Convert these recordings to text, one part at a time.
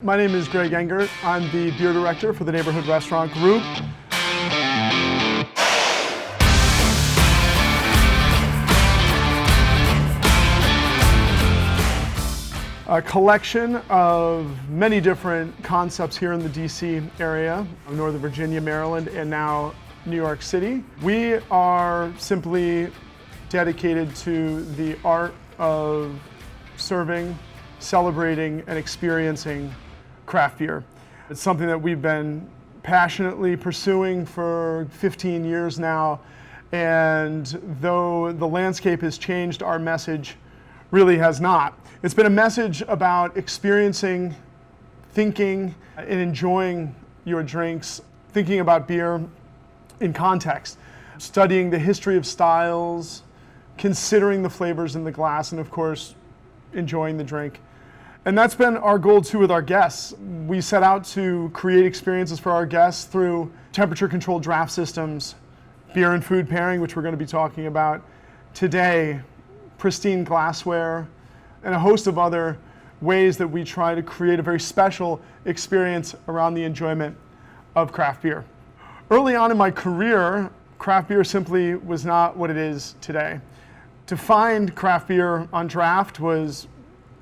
My name is Greg Engert. I'm the beer director for the neighborhood restaurant Brew. A collection of many different concepts here in the DC area, Northern Virginia, Maryland, and now New York City. We are simply dedicated to the art of serving, celebrating, and experiencing craft beer. It's something that we've been passionately pursuing for 15 years now, and though the landscape has changed, our message really has not. It's been a message about experiencing, thinking, and enjoying your drinks, thinking about beer in context, studying the history of styles, considering the flavors in the glass, and of course, enjoying the drink. And that's been our goal too with our guests. We set out to create experiences for our guests through temperature-controlled draft systems, beer and food pairing, which we're going to be talking about today, pristine glassware, and a host of other ways that we try to create a very special experience around the enjoyment of craft beer. Early on in my career, craft beer simply was not what it is today. To find craft beer on draft was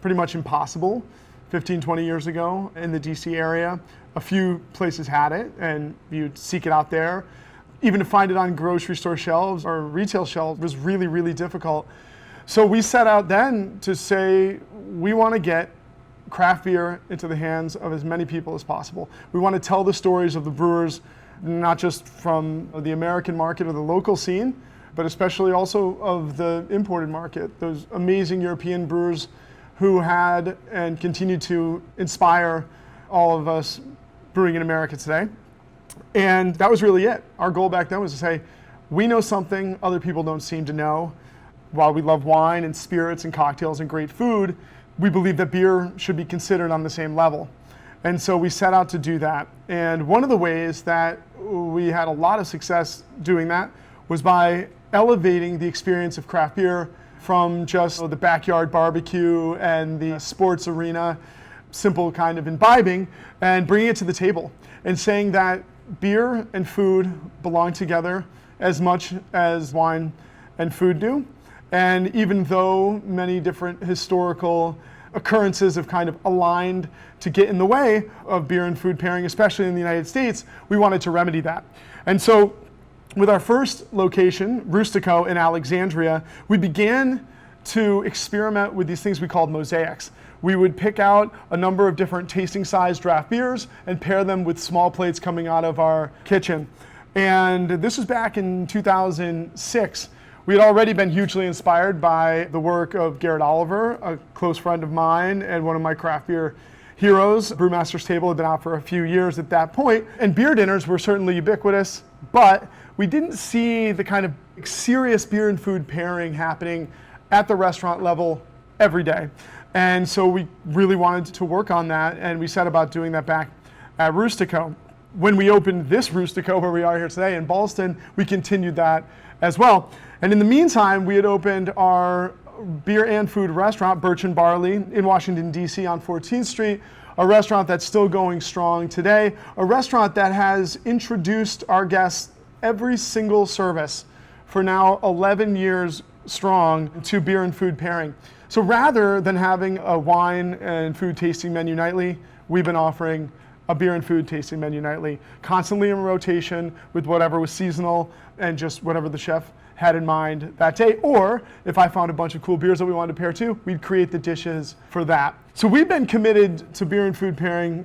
pretty much impossible 15, 20 years ago in the DC area. A few places had it and you'd seek it out there. Even to find it on grocery store shelves or retail shelves was really, really difficult. So we set out then to say, we want to get craft beer into the hands of as many people as possible. We want to tell the stories of the brewers, not just from the American market or the local scene, but especially also of the imported market, those amazing European brewers who had and continue to inspire all of us brewing in America today. And that was really it. Our goal back then was to say, we know something other people don't seem to know. While we love wine and spirits and cocktails and great food, we believe that beer should be considered on the same level. And so we set out to do that. And one of the ways that we had a lot of success doing that was by elevating the experience of craft beer from just the backyard barbecue and the sports arena, simple kind of imbibing, and bringing it to the table and saying that beer and food belong together as much as wine and food do. And even though many different historical occurrences have kind of aligned to get in the way of beer and food pairing, especially in the United States, we wanted to remedy that. And so with our first location, Rustico in Alexandria, we began to experiment with these things we called mosaics. We would pick out a number of different tasting size draft beers and pair them with small plates coming out of our kitchen. And this was back in 2006. We had already been hugely inspired by the work of Garrett Oliver, a close friend of mine and one of my craft beer heroes. Brewmaster's Table had been out for a few years at that point, and beer dinners were certainly ubiquitous, but we didn't see the kind of serious beer and food pairing happening at the restaurant level every day. And so we really wanted to work on that, and we set about doing that back at Rustico. When we opened this Rustico, where we are here today in Ballston, we continued that as well. And in the meantime, we had opened our beer and food restaurant, Birch Barley, in Washington, D.C. on 14th Street, a restaurant that's still going strong today, a restaurant that has introduced our guests every single service for now 11 years strong to beer and food pairing. So rather than having a wine and food tasting menu nightly, we've been offering a beer and food tasting menu nightly, constantly in rotation with whatever was seasonal and just whatever the chef had in mind that day. Or if I found a bunch of cool beers that we wanted to pair to, we'd create the dishes for that. So we've been committed to beer and food pairing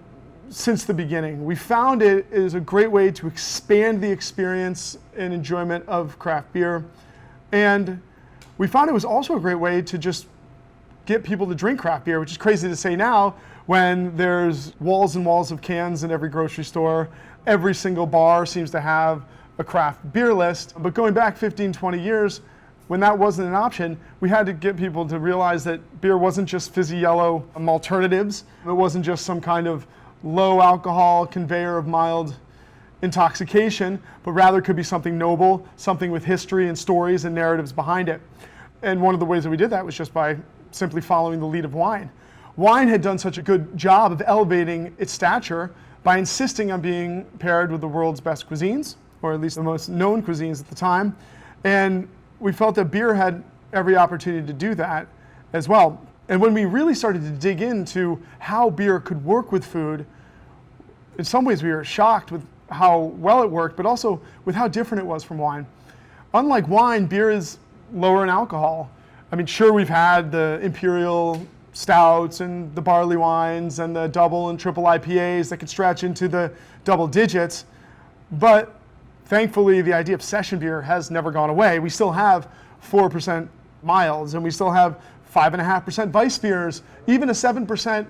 since the beginning. We found it is a great way to expand the experience and enjoyment of craft beer. And we found it was also a great way to just get people to drink craft beer, which is crazy to say now when there's walls and walls of cans in every grocery store. Every single bar seems to have a craft beer list. But going back 15, 20 years, when that wasn't an option, we had to get people to realize that beer wasn't just fizzy yellow alternatives. It wasn't just some kind of low alcohol conveyor of mild intoxication, but rather could be something noble, something with history and stories and narratives behind it. And one of the ways that we did that was just by simply following the lead of wine. Wine had done such a good job of elevating its stature by insisting on being paired with the world's best cuisines, or at least the most known cuisines at the time. And we felt that beer had every opportunity to do that as well. And when we really started to dig into how beer could work with food, in some ways we were shocked with how well it worked, but also with how different it was from wine. Unlike wine, beer is lower in alcohol. I mean, sure, we've had the imperial stouts and the barley wines and the double and triple IPAs that could stretch into the double digits, but thankfully the idea of session beer has never gone away. We still have 4% milds, and we still have 5.5% Weiss beers. Even a 7%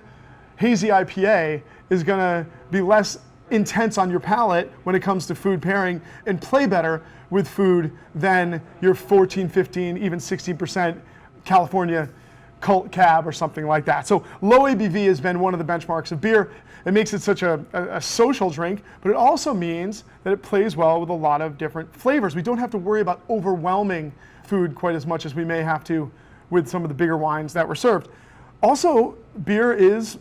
Hazy IPA is going to be less intense on your palate when it comes to food pairing and play better with food than your 14, 15, even 16% California cult cab or something like that. So low ABV has been one of the benchmarks of beer. It makes it such a social drink, but it also means that it plays well with a lot of different flavors. We don't have to worry about overwhelming food quite as much as we may have to with some of the bigger wines that were served. Also, beer is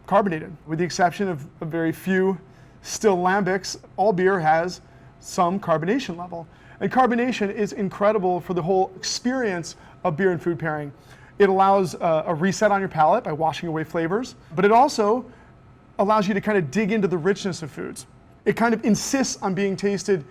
carbonated, with the exception of a very few still lambics. All beer has some carbonation level. And carbonation is incredible for the whole experience of beer and food pairing. It allows a reset on your palate by washing away flavors, but it also allows you to kind of dig into the richness of foods. It kind of insists on being tasted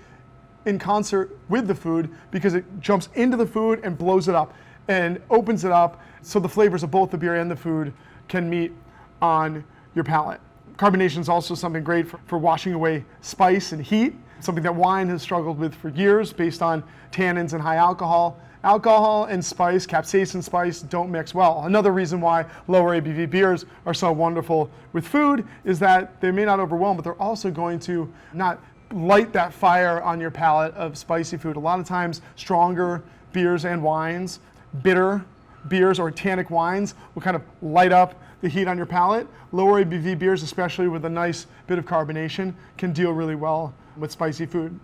in concert with the food because it jumps into the food and blows it up and opens it up so the flavors of both the beer and the food can meet on your palate. Carbonation is also something great for washing away spice and heat, something that wine has struggled with for years based on tannins and high alcohol. Alcohol and spice, capsaicin spice, don't mix well. Another reason why lower ABV beers are so wonderful with food is that they may not overwhelm, but they're also going to not light that fire on your palate of spicy food. A lot of times, stronger beers and wines, bitter beers or tannic wines will kind of light up the heat on your palate. Lower ABV beers, especially with a nice bit of carbonation, can deal really well with spicy food.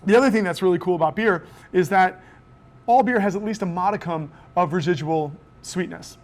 The other thing that's really cool about beer is that all beer has at least a modicum of residual sweetness,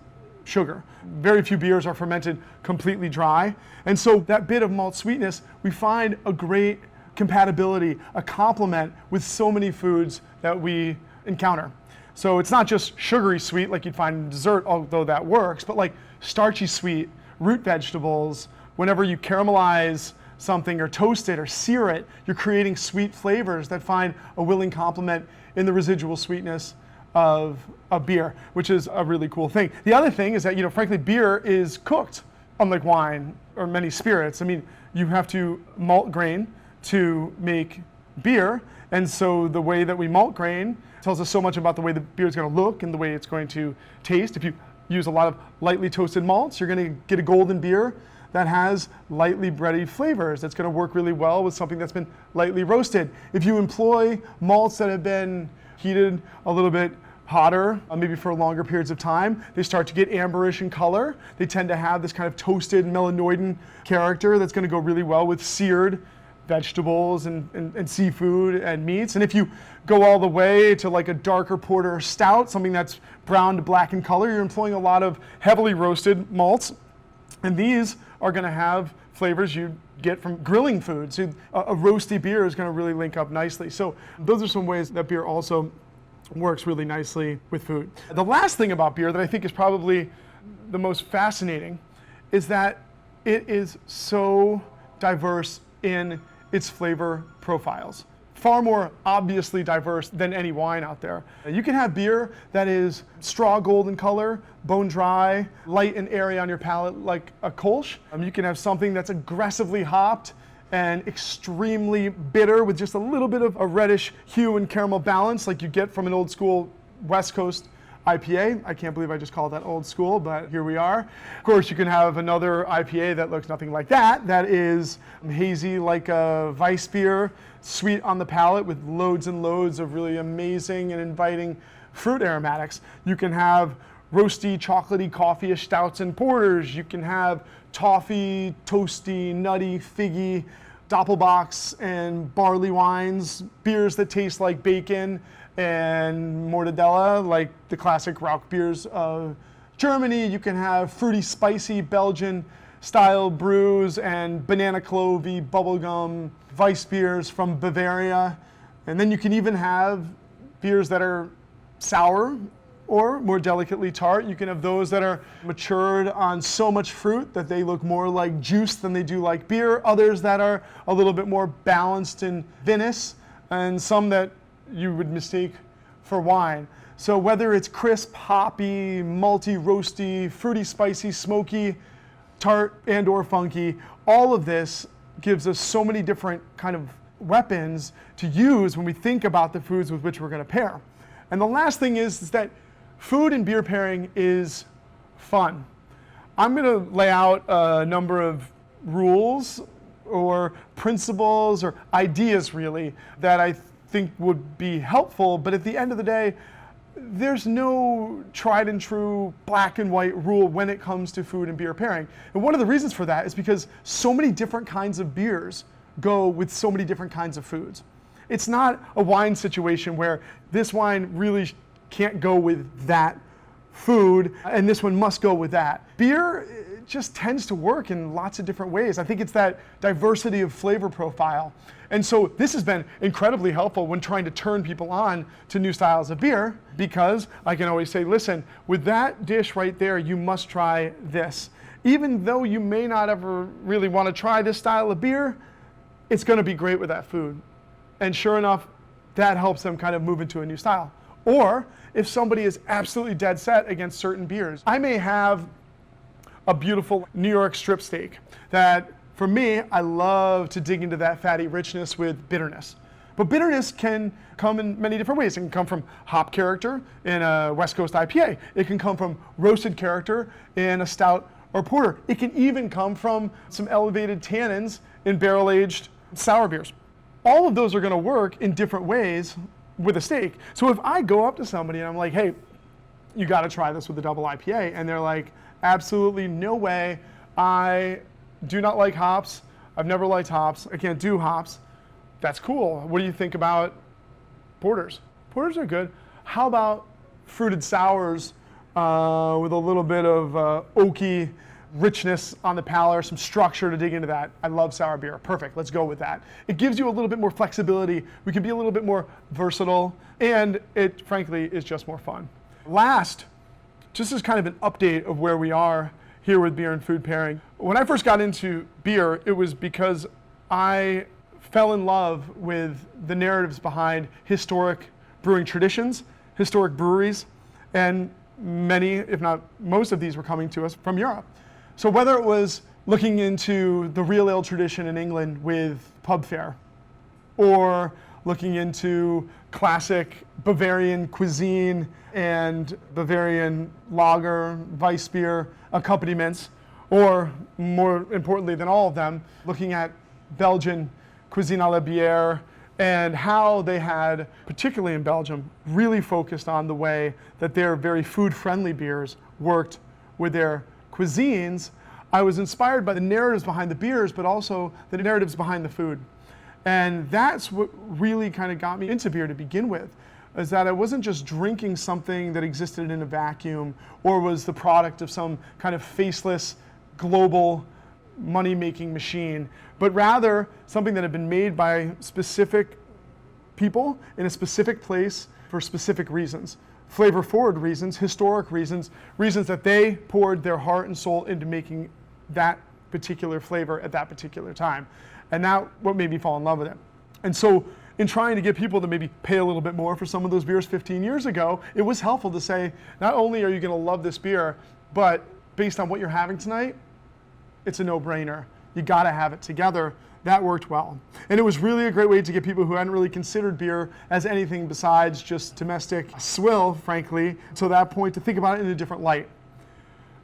sugar. Very few beers are fermented completely dry. And so that bit of malt sweetness, we find a great compatibility, a complement with so many foods that we encounter. So it's not just sugary sweet like you'd find in dessert, although that works, but like starchy sweet, root vegetables. Whenever you caramelize something or toast it or sear it, you're creating sweet flavors that find a willing complement in the residual sweetness of beer, which is a really cool thing. The other thing is that, frankly, beer is cooked, unlike wine or many spirits. I mean, you have to malt grain to make beer, and so the way that we malt grain tells us so much about the way the beer is going to look and the way it's going to taste. If you use a lot of lightly toasted malts, you're going to get a golden beer that has lightly bready flavors. That's going to work really well with something that's been lightly roasted. If you employ malts that have been heated a little bit hotter, maybe for longer periods of time, they start to get amberish in color. They tend to have this kind of toasted melanoidin character that's going to go really well with seared vegetables and seafood and meats. And if you go all the way to like a darker porter or stout, something that's brown to black in color, you're employing a lot of heavily roasted malts. And these are going to have flavors you get from grilling foods. So a roasty beer is going to really link up nicely. So those are some ways that beer also works really nicely with food. The last thing about beer that I think is probably the most fascinating is that it is so diverse in its flavor profiles. Far more obviously diverse than any wine out there. You can have beer that is straw golden color, bone dry, light and airy on your palate like a Kolsch. You can have something that's aggressively hopped and extremely bitter with just a little bit of a reddish hue and caramel balance like you get from an old school West Coast IPA. I can't believe I just called that old school, but here we are. Of course, you can have another IPA that looks nothing like that. That is hazy like a Weiss beer, sweet on the palate with loads and loads of really amazing and inviting fruit aromatics. You can have roasty, chocolatey, coffee-ish stouts and porters. You can have toffee, toasty, nutty, figgy, doppelbocks and barley wines, beers that taste like bacon and mortadella, like the classic Rauch beers of Germany, you can have fruity, spicy Belgian style brews and banana clovey, bubblegum, Weiss beers from Bavaria. And then you can even have beers that are sour or more delicately tart. You can have those that are matured on so much fruit that they look more like juice than they do like beer. Others that are a little bit more balanced and vinous, and some that you would mistake for wine. So whether it's crisp, hoppy, malty, roasty, fruity, spicy, smoky, tart, and or funky, all of this gives us so many different kind of weapons to use when we think about the foods with which we're going to pair. And the last thing is that food and beer pairing is fun. I'm going to lay out a number of rules or principles or ideas really that I think would be helpful, but at the end of the day, there's no tried and true black and white rule when it comes to food and beer pairing. And one of the reasons for that is because so many different kinds of beers go with so many different kinds of foods. It's not a wine situation where this wine really can't go with that food and this one must go with that. Beer just tends to work in lots of different ways. I think it's that diversity of flavor profile. And so this has been incredibly helpful when trying to turn people on to new styles of beer, because I can always say, listen, with that dish right there, you must try this. Even though you may not ever really want to try this style of beer, it's going to be great with that food. And sure enough, that helps them kind of move into a new style. Or if somebody is absolutely dead set against certain beers, I may have a beautiful New York strip steak that, for me, I love to dig into that fatty richness with bitterness. But bitterness can come in many different ways. It can come from hop character in a West Coast IPA. It can come from roasted character in a stout or porter. It can even come from some elevated tannins in barrel-aged sour beers. All of those are going to work in different ways with a steak. So if I go up to somebody and I'm like, hey, you got to try this with a double IPA, and they're like, absolutely no way. I do not like hops. I've never liked hops. I can't do hops. That's cool. What do you think about porters? Porters are good. How about fruited sours with a little bit of oaky richness on the palate, some structure to dig into that? I love sour beer. Perfect. Let's go with that. It gives you a little bit more flexibility. We can be a little bit more versatile, and it frankly is just more fun. Last, just as kind of an update of where we are here with beer and food pairing. When I first got into beer, it was because I fell in love with the narratives behind historic brewing traditions, historic breweries, and many, if not most of these, were coming to us from Europe. So whether it was looking into the real ale tradition in England with pub fare, or looking into classic Bavarian cuisine and Bavarian lager, Weiss beer accompaniments, or more importantly than all of them, looking at Belgian cuisine à la bière and how they had, particularly in Belgium, really focused on the way that their very food-friendly beers worked with their cuisines. I was inspired by the narratives behind the beers, but also the narratives behind the food. And that's what really kind of got me into beer to begin with, is that I wasn't just drinking something that existed in a vacuum or was the product of some kind of faceless global money-making machine, but rather something that had been made by specific people in a specific place for specific reasons. Flavor-forward reasons, historic reasons, reasons that they poured their heart and soul into making that particular flavor at that particular time. And that's what made me fall in love with it. And so in trying to get people to maybe pay a little bit more for some of those beers 15 years ago, it was helpful to say, not only are you going to love this beer, but based on what you're having tonight, it's a no-brainer. You got to have it together. That worked well. And it was really a great way to get people who hadn't really considered beer as anything besides just domestic swill, frankly, to that point to think about it in a different light.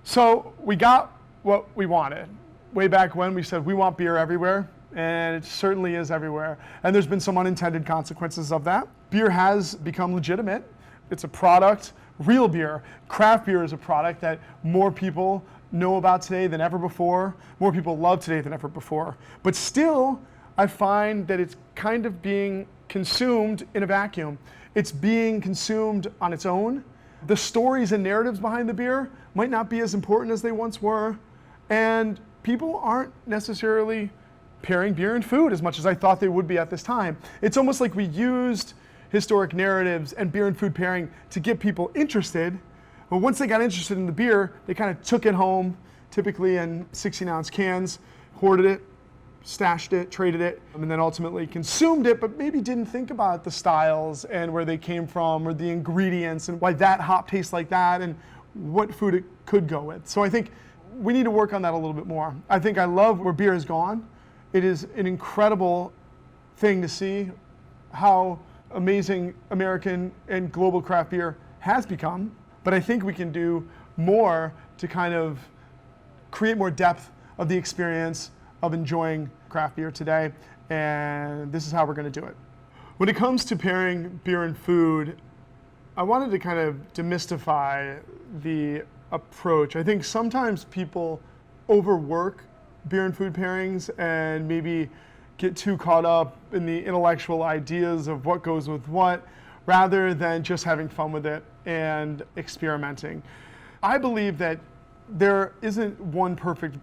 So we got what we wanted. Way back when we said we want beer everywhere, and it certainly is everywhere. And there's been some unintended consequences of that. Beer has become legitimate. It's a product. Real beer, craft beer is a product that more people know about today than ever before, more people love today than ever before. But still, I find that it's kind of being consumed in a vacuum. It's being consumed on its own, The stories and narratives behind the beer might not be as important as they once were. And people aren't necessarily pairing beer and food as much as I thought they would be at this time. It's almost like we used historic narratives and beer and food pairing to get people interested. But once they got interested in the beer, they kind of took it home, typically in 16-ounce cans, hoarded it, stashed it, traded it, and then ultimately consumed it, but maybe didn't think about the styles and where they came from or the ingredients and why that hop tastes like that and what food it could go with. So I think we need to work on that a little bit more. I think I love where beer has gone. It is an incredible thing to see how amazing American and global craft beer has become, but I think we can do more to kind of create more depth of the experience of enjoying craft beer today, and this is how we're going to do it. When it comes to pairing beer and food, I wanted to kind of demystify the approach. I think sometimes people overwork beer and food pairings and maybe get too caught up in the intellectual ideas of what goes with what, rather than just having fun with it and experimenting. I believe that there isn't one perfect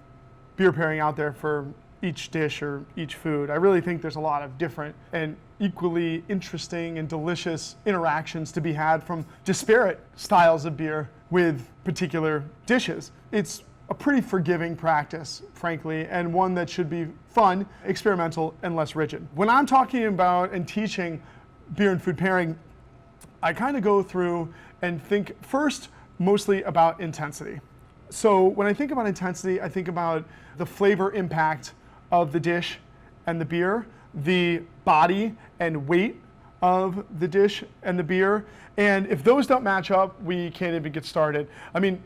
beer pairing out there for each dish or each food. I really think there's a lot of different and equally interesting and delicious interactions to be had from disparate styles of beer with particular dishes. It's a pretty forgiving practice, frankly, and one that should be fun, experimental, and less rigid. When I'm talking about and teaching beer and food pairing, I kind of go through and think first mostly about intensity. So when I think about intensity, I think about the flavor impact of the dish and the beer, the body and weight of the dish and the beer, and if those don't match up, we can't even get started. I mean,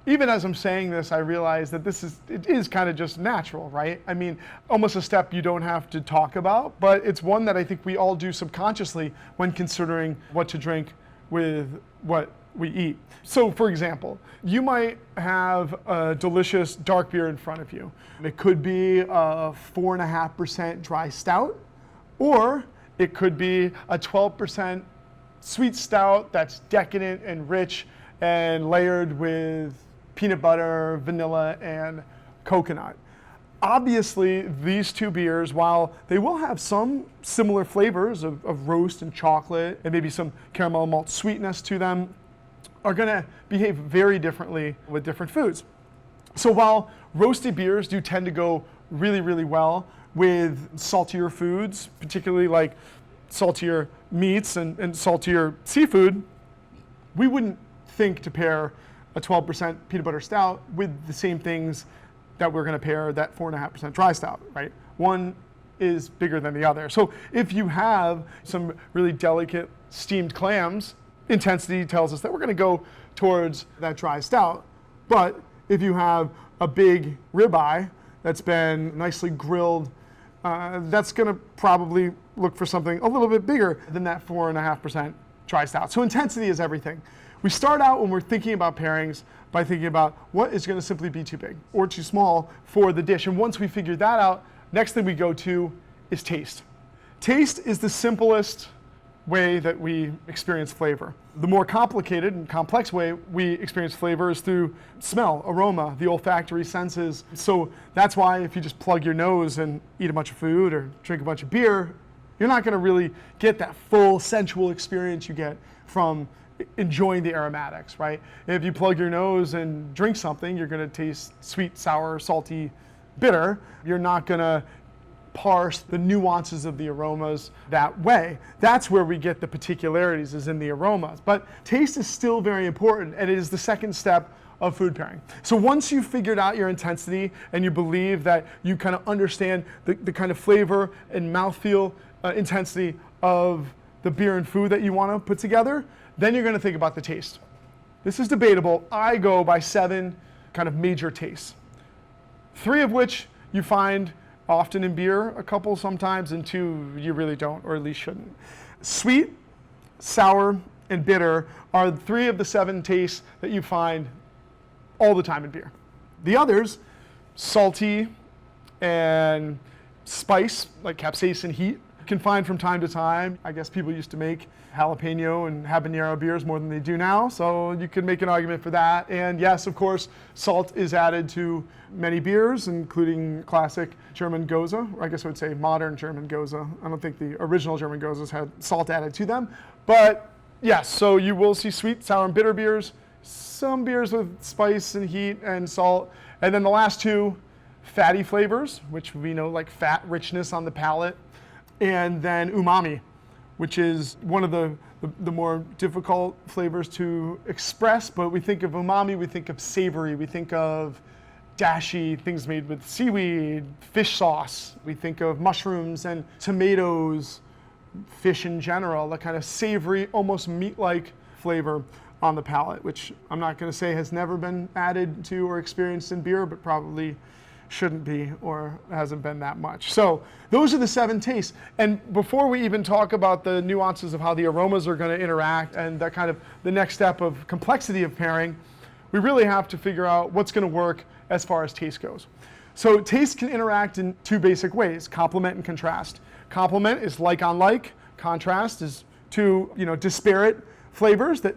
even as I'm saying this, I realize that it is kind of just natural, right? I mean, almost a step you don't have to talk about, but it's one that I think we all do subconsciously when considering what to drink with what we eat. So for example, you might have a delicious dark beer in front of you. It could be a 4.5% dry stout, or it could be a 12% sweet stout that's decadent and rich and layered with peanut butter, vanilla, and coconut. Obviously, these two beers, while they will have some similar flavors of roast and chocolate and maybe some caramel and malt sweetness to them, are going to behave very differently with different foods. So while roasted beers do tend to go really, really well with saltier foods, particularly like saltier meats and saltier seafood, we wouldn't think to pair a 12% peanut butter stout with the same things that we're going to pair that 4.5% dry stout, right? One is bigger than the other. So if you have some really delicate steamed clams, intensity tells us that we're going to go towards that dry stout. But if you have a big ribeye that's been nicely grilled, that's going to probably look for something a little bit bigger than that 4.5% dry stout. So intensity is everything. We start out when we're thinking about pairings by thinking about what is going to simply be too big or too small for the dish. And once we figure that out, next thing we go to is taste. Taste is the simplest way that we experience flavor. The more complicated and complex way we experience flavor is through smell, aroma, the olfactory senses. So that's why if you just plug your nose and eat a bunch of food or drink a bunch of beer, you're not going to really get that full sensual experience you get from enjoying the aromatics, right? If you plug your nose and drink something, you're going to taste sweet, sour, salty, bitter. You're not going to parse the nuances of the aromas that way. That's where we get the particularities, is in the aromas. But taste is still very important, and it is the second step of food pairing. So once you've figured out your intensity and you believe that you kind of understand the kind of flavor and mouthfeel intensity of the beer and food that you want to put together, then you're going to think about the taste. This is debatable. I go by 7 kind of major tastes, 3 of which you find often in beer, a couple sometimes, and 2 you really don't, or at least shouldn't. Sweet, sour, and bitter are 3 of the 7 tastes that you find all the time in beer. The others, salty and spice, like capsaicin heat, can find from time to time. I guess people used to make jalapeno and habanero beers more than they do now, so you can make an argument for that. And yes, of course, salt is added to many beers, including classic German Gose, or I guess I would say modern German Gose. I don't think the original German Goses had salt added to them. But yes, so you will see sweet, sour, and bitter beers, some beers with spice and heat and salt, and then the last two, fatty flavors, which we know like fat richness on the palate, and then umami, which is one of the more difficult flavors to express, but we think of umami, we think of savory, we think of dashi, things made with seaweed, fish sauce, we think of mushrooms and tomatoes, fish in general, the kind of savory, almost meat-like flavor on the palate, which I'm not going to say has never been added to or experienced in beer, but probably shouldn't be or hasn't been that much. So those are the 7 tastes. And before we even talk about the nuances of how the aromas are going to interact and that kind of the next step of complexity of pairing, we really have to figure out what's going to work as far as taste goes. So taste can interact in 2 basic ways, complement and contrast. Complement is like on like, contrast is 2, disparate flavors that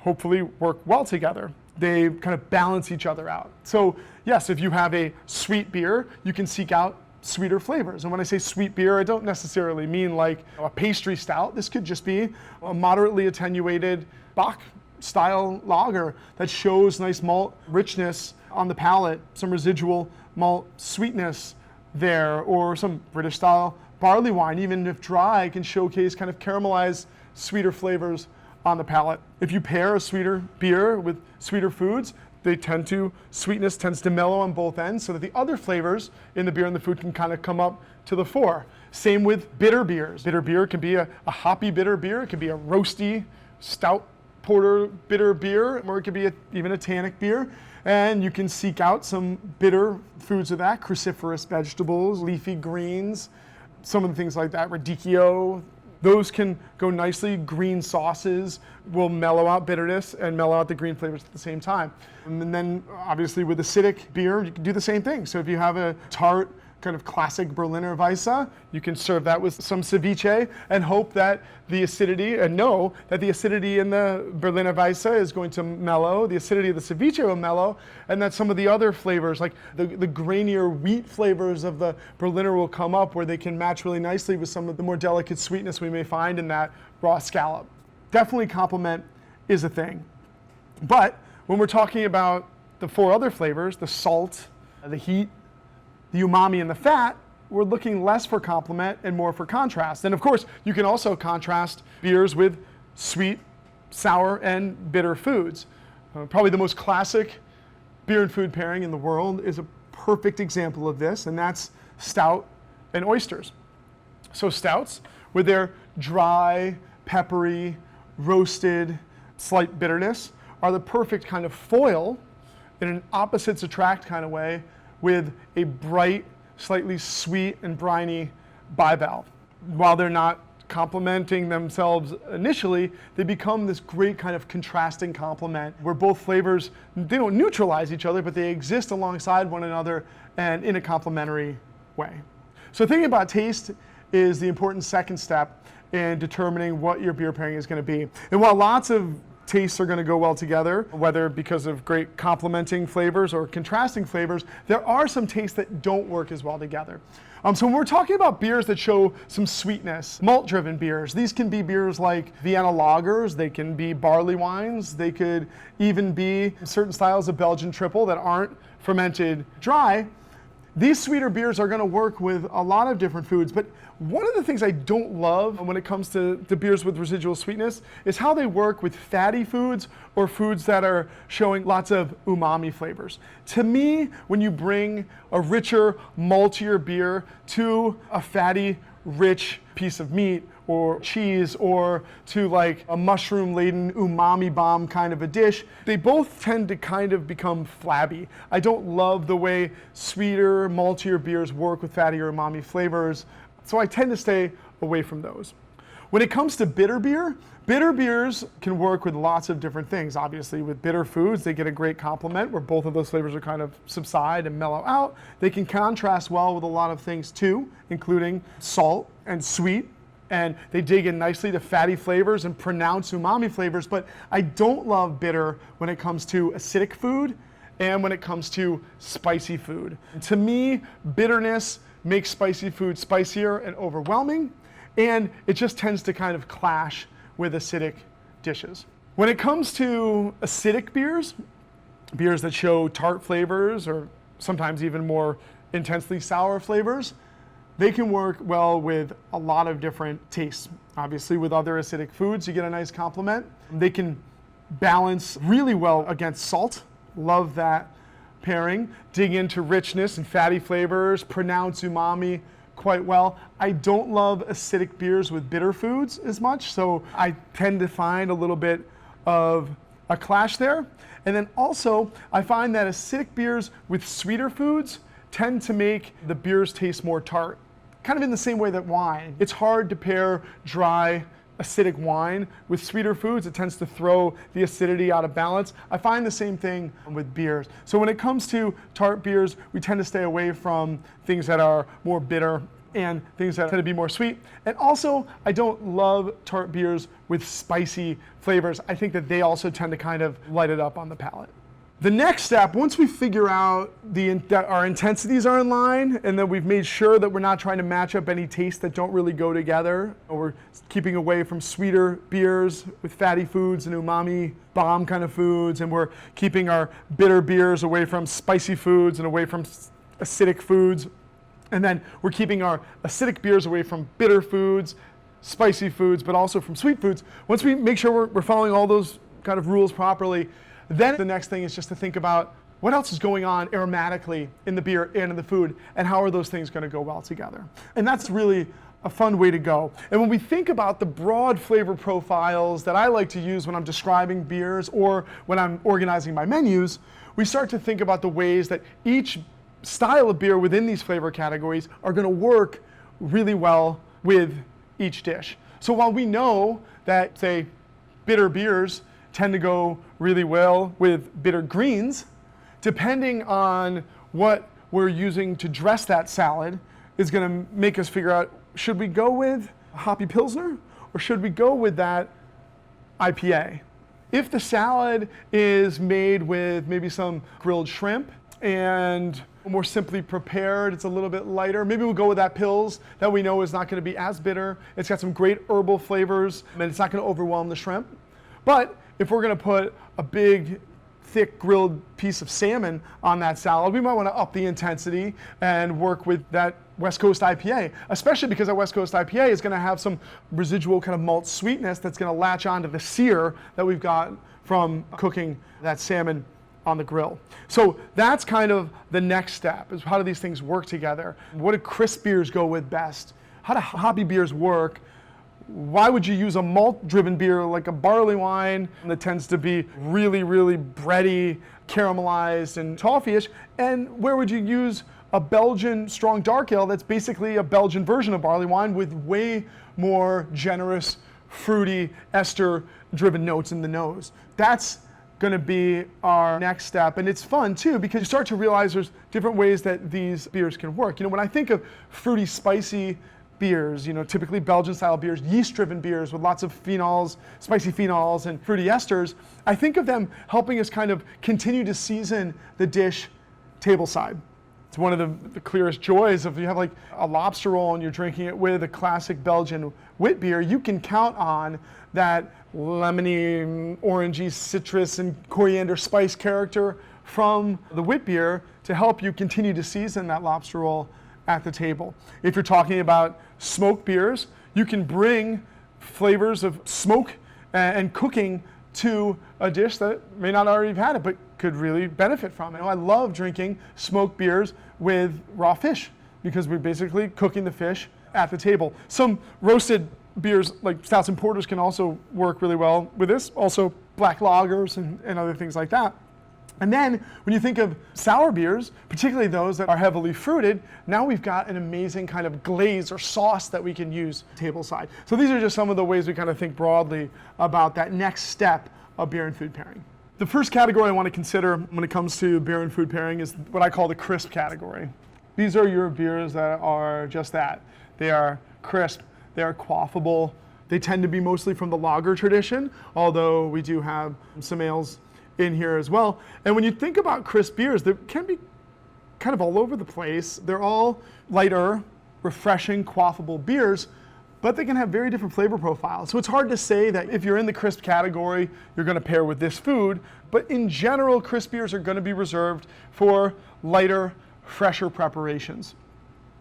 hopefully work well together. They kind of balance each other out. So yes, if you have a sweet beer, you can seek out sweeter flavors. And when I say sweet beer, I don't necessarily mean like a pastry stout. This could just be a moderately attenuated Bock style lager that shows nice malt richness on the palate, some residual malt sweetness there, or some British style barley wine, even if dry, can showcase kind of caramelized sweeter flavors on the palate. If you pair a sweeter beer with sweeter foods, sweetness tends to mellow on both ends so that the other flavors in the beer and the food can kind of come up to the fore. Same with bitter beers. Bitter beer can be a hoppy bitter beer. It can be a roasty, stout porter bitter beer, or it could be even a tannic beer. And you can seek out some bitter foods of that, cruciferous vegetables, leafy greens, some of the things like that, radicchio. Those can go nicely. Green sauces will mellow out bitterness and mellow out the green flavors at the same time. And then obviously with acidic beer, you can do the same thing. So if you have a tart, kind of classic Berliner Weisse, you can serve that with some ceviche and hope that the acidity, and know that the acidity in the Berliner Weisse is going to mellow, the acidity of the ceviche will mellow, and that some of the other flavors, like the grainier wheat flavors of the Berliner will come up where they can match really nicely with some of the more delicate sweetness we may find in that raw scallop. Definitely complement is a thing. But when we're talking about the 4 other flavors, the salt, the heat, the umami, and the fat, we're looking less for complement and more for contrast. And of course, you can also contrast beers with sweet, sour, and bitter foods. Probably the most classic beer and food pairing in the world is a perfect example of this, and that's stout and oysters. So stouts, with their dry, peppery, roasted, slight bitterness, are the perfect kind of foil in an opposites attract kind of way with a bright, slightly sweet and briny bivalve. While they're not complementing themselves initially, they become this great kind of contrasting complement where both flavors, they don't neutralize each other, but they exist alongside one another and in a complementary way. So thinking about taste is the important second step in determining what your beer pairing is going to be. And while lots of tastes are going to go well together, whether because of great complementing flavors or contrasting flavors, there are some tastes that don't work as well together. So when we're talking about beers that show some sweetness, malt-driven beers, these can be beers like Vienna lagers, they can be barley wines, they could even be certain styles of Belgian triple that aren't fermented dry. These sweeter beers are going to work with a lot of different foods, but one of the things I don't love when it comes to beers with residual sweetness is how they work with fatty foods or foods that are showing lots of umami flavors. To me, when you bring a richer, maltier beer to a fatty, rich piece of meat or cheese, or to like a mushroom-laden umami bomb kind of a dish, they both tend to kind of become flabby. I don't love the way sweeter, maltier beers work with fatty or umami flavors, so I tend to stay away from those. When it comes to bitter beers can work with lots of different things. Obviously, with bitter foods, they get a great complement where both of those flavors are kind of subside and mellow out. They can contrast well with a lot of things too, including salt and sweet. And they dig in nicely to fatty flavors and pronounced umami flavors. But I don't love bitter when it comes to acidic food and when it comes to spicy food. To me, bitterness makes spicy food spicier and overwhelming, and it just tends to kind of clash with acidic dishes. When it comes to acidic beers that show tart flavors or sometimes even more intensely sour flavors, they can work well with a lot of different tastes. Obviously, with other acidic foods, you get a nice complement. They can balance really well against salt. Love that pairing. Dig into richness and fatty flavors, pronounce umami quite well. I don't love acidic beers with bitter foods as much, so I tend to find a little bit of a clash there. And then also, I find that acidic beers with sweeter foods tend to make the beers taste more tart. Kind of in the same way that wine. It's hard to pair dry, acidic wine with sweeter foods. It tends to throw the acidity out of balance. I find the same thing with beers. So when it comes to tart beers, we tend to stay away from things that are more bitter and things that tend to be more sweet. And also, I don't love tart beers with spicy flavors. I think that they also tend to kind of light it up on the palate. The next step, once we figure out that our intensities are in line and that we've made sure that we're not trying to match up any tastes that don't really go together, or we're keeping away from sweeter beers with fatty foods and umami bomb kind of foods, and we're keeping our bitter beers away from spicy foods and away from acidic foods, and then we're keeping our acidic beers away from bitter foods, spicy foods, but also from sweet foods. Once we make sure we're following all those kind of rules properly, then the next thing is just to think about what else is going on aromatically in the beer and in the food, and how are those things going to go well together. And that's really a fun way to go. And when we think about the broad flavor profiles that I like to use when I'm describing beers or when I'm organizing my menus, we start to think about the ways that each style of beer within these flavor categories are going to work really well with each dish. So while we know that, say, bitter beers tend to go really well with bitter greens, depending on what we're using to dress that salad is going to make us figure out, should we go with hoppy Pilsner or should we go with that IPA? If the salad is made with maybe some grilled shrimp and more simply prepared, it's a little bit lighter, maybe we'll go with that Pils that we know is not going to be as bitter. It's got some great herbal flavors and it's not going to overwhelm the shrimp. But if we're going to put a big, thick grilled piece of salmon on that salad, we might want to up the intensity and work with that West Coast IPA, especially because that West Coast IPA is going to have some residual kind of malt sweetness that's going to latch onto the sear that we've got from cooking that salmon on the grill. So that's kind of the next step, is how do these things work together? What do crisp beers go with best? How do hoppy beers work? Why would you use a malt-driven beer like a barley wine that tends to be really, really bready, caramelized, and toffee-ish? And where would you use a Belgian strong dark ale that's basically a Belgian version of barley wine with way more generous, fruity, ester-driven notes in the nose? That's going to be our next step. And it's fun, too, because you start to realize there's different ways that these beers can work. You know, when I think of fruity, spicy beers, you know, typically Belgian-style beers, yeast-driven beers with lots of phenols, spicy phenols, and fruity esters, I think of them helping us kind of continue to season the dish tableside. It's one of the clearest joys of, you have like a lobster roll and you're drinking it with a classic Belgian wit beer, you can count on that lemony, orangey, citrus, and coriander spice character from the wit beer to help you continue to season that lobster roll at the table. If you're talking about smoked beers, you can bring flavors of smoke and cooking to a dish that may not already have had it, but could really benefit from it. I love drinking smoked beers with raw fish because we're basically cooking the fish at the table. Some roasted beers like stouts and porters can also work really well with this. Also black lagers and other things like that. And then when you think of sour beers, particularly those that are heavily fruited, now we've got an amazing kind of glaze or sauce that we can use tableside. So these are just some of the ways we kind of think broadly about that next step of beer and food pairing. The first category I want to consider when it comes to beer and food pairing is what I call the crisp category. These are your beers that are just that. They are crisp, they are quaffable. They tend to be mostly from the lager tradition, although we do have some ales in here as well. And when you think about crisp beers, they can be kind of all over the place. They're all lighter, refreshing, quaffable beers, but they can have very different flavor profiles. So it's hard to say that if you're in the crisp category, you're going to pair with this food, but in general, crisp beers are going to be reserved for lighter, fresher preparations.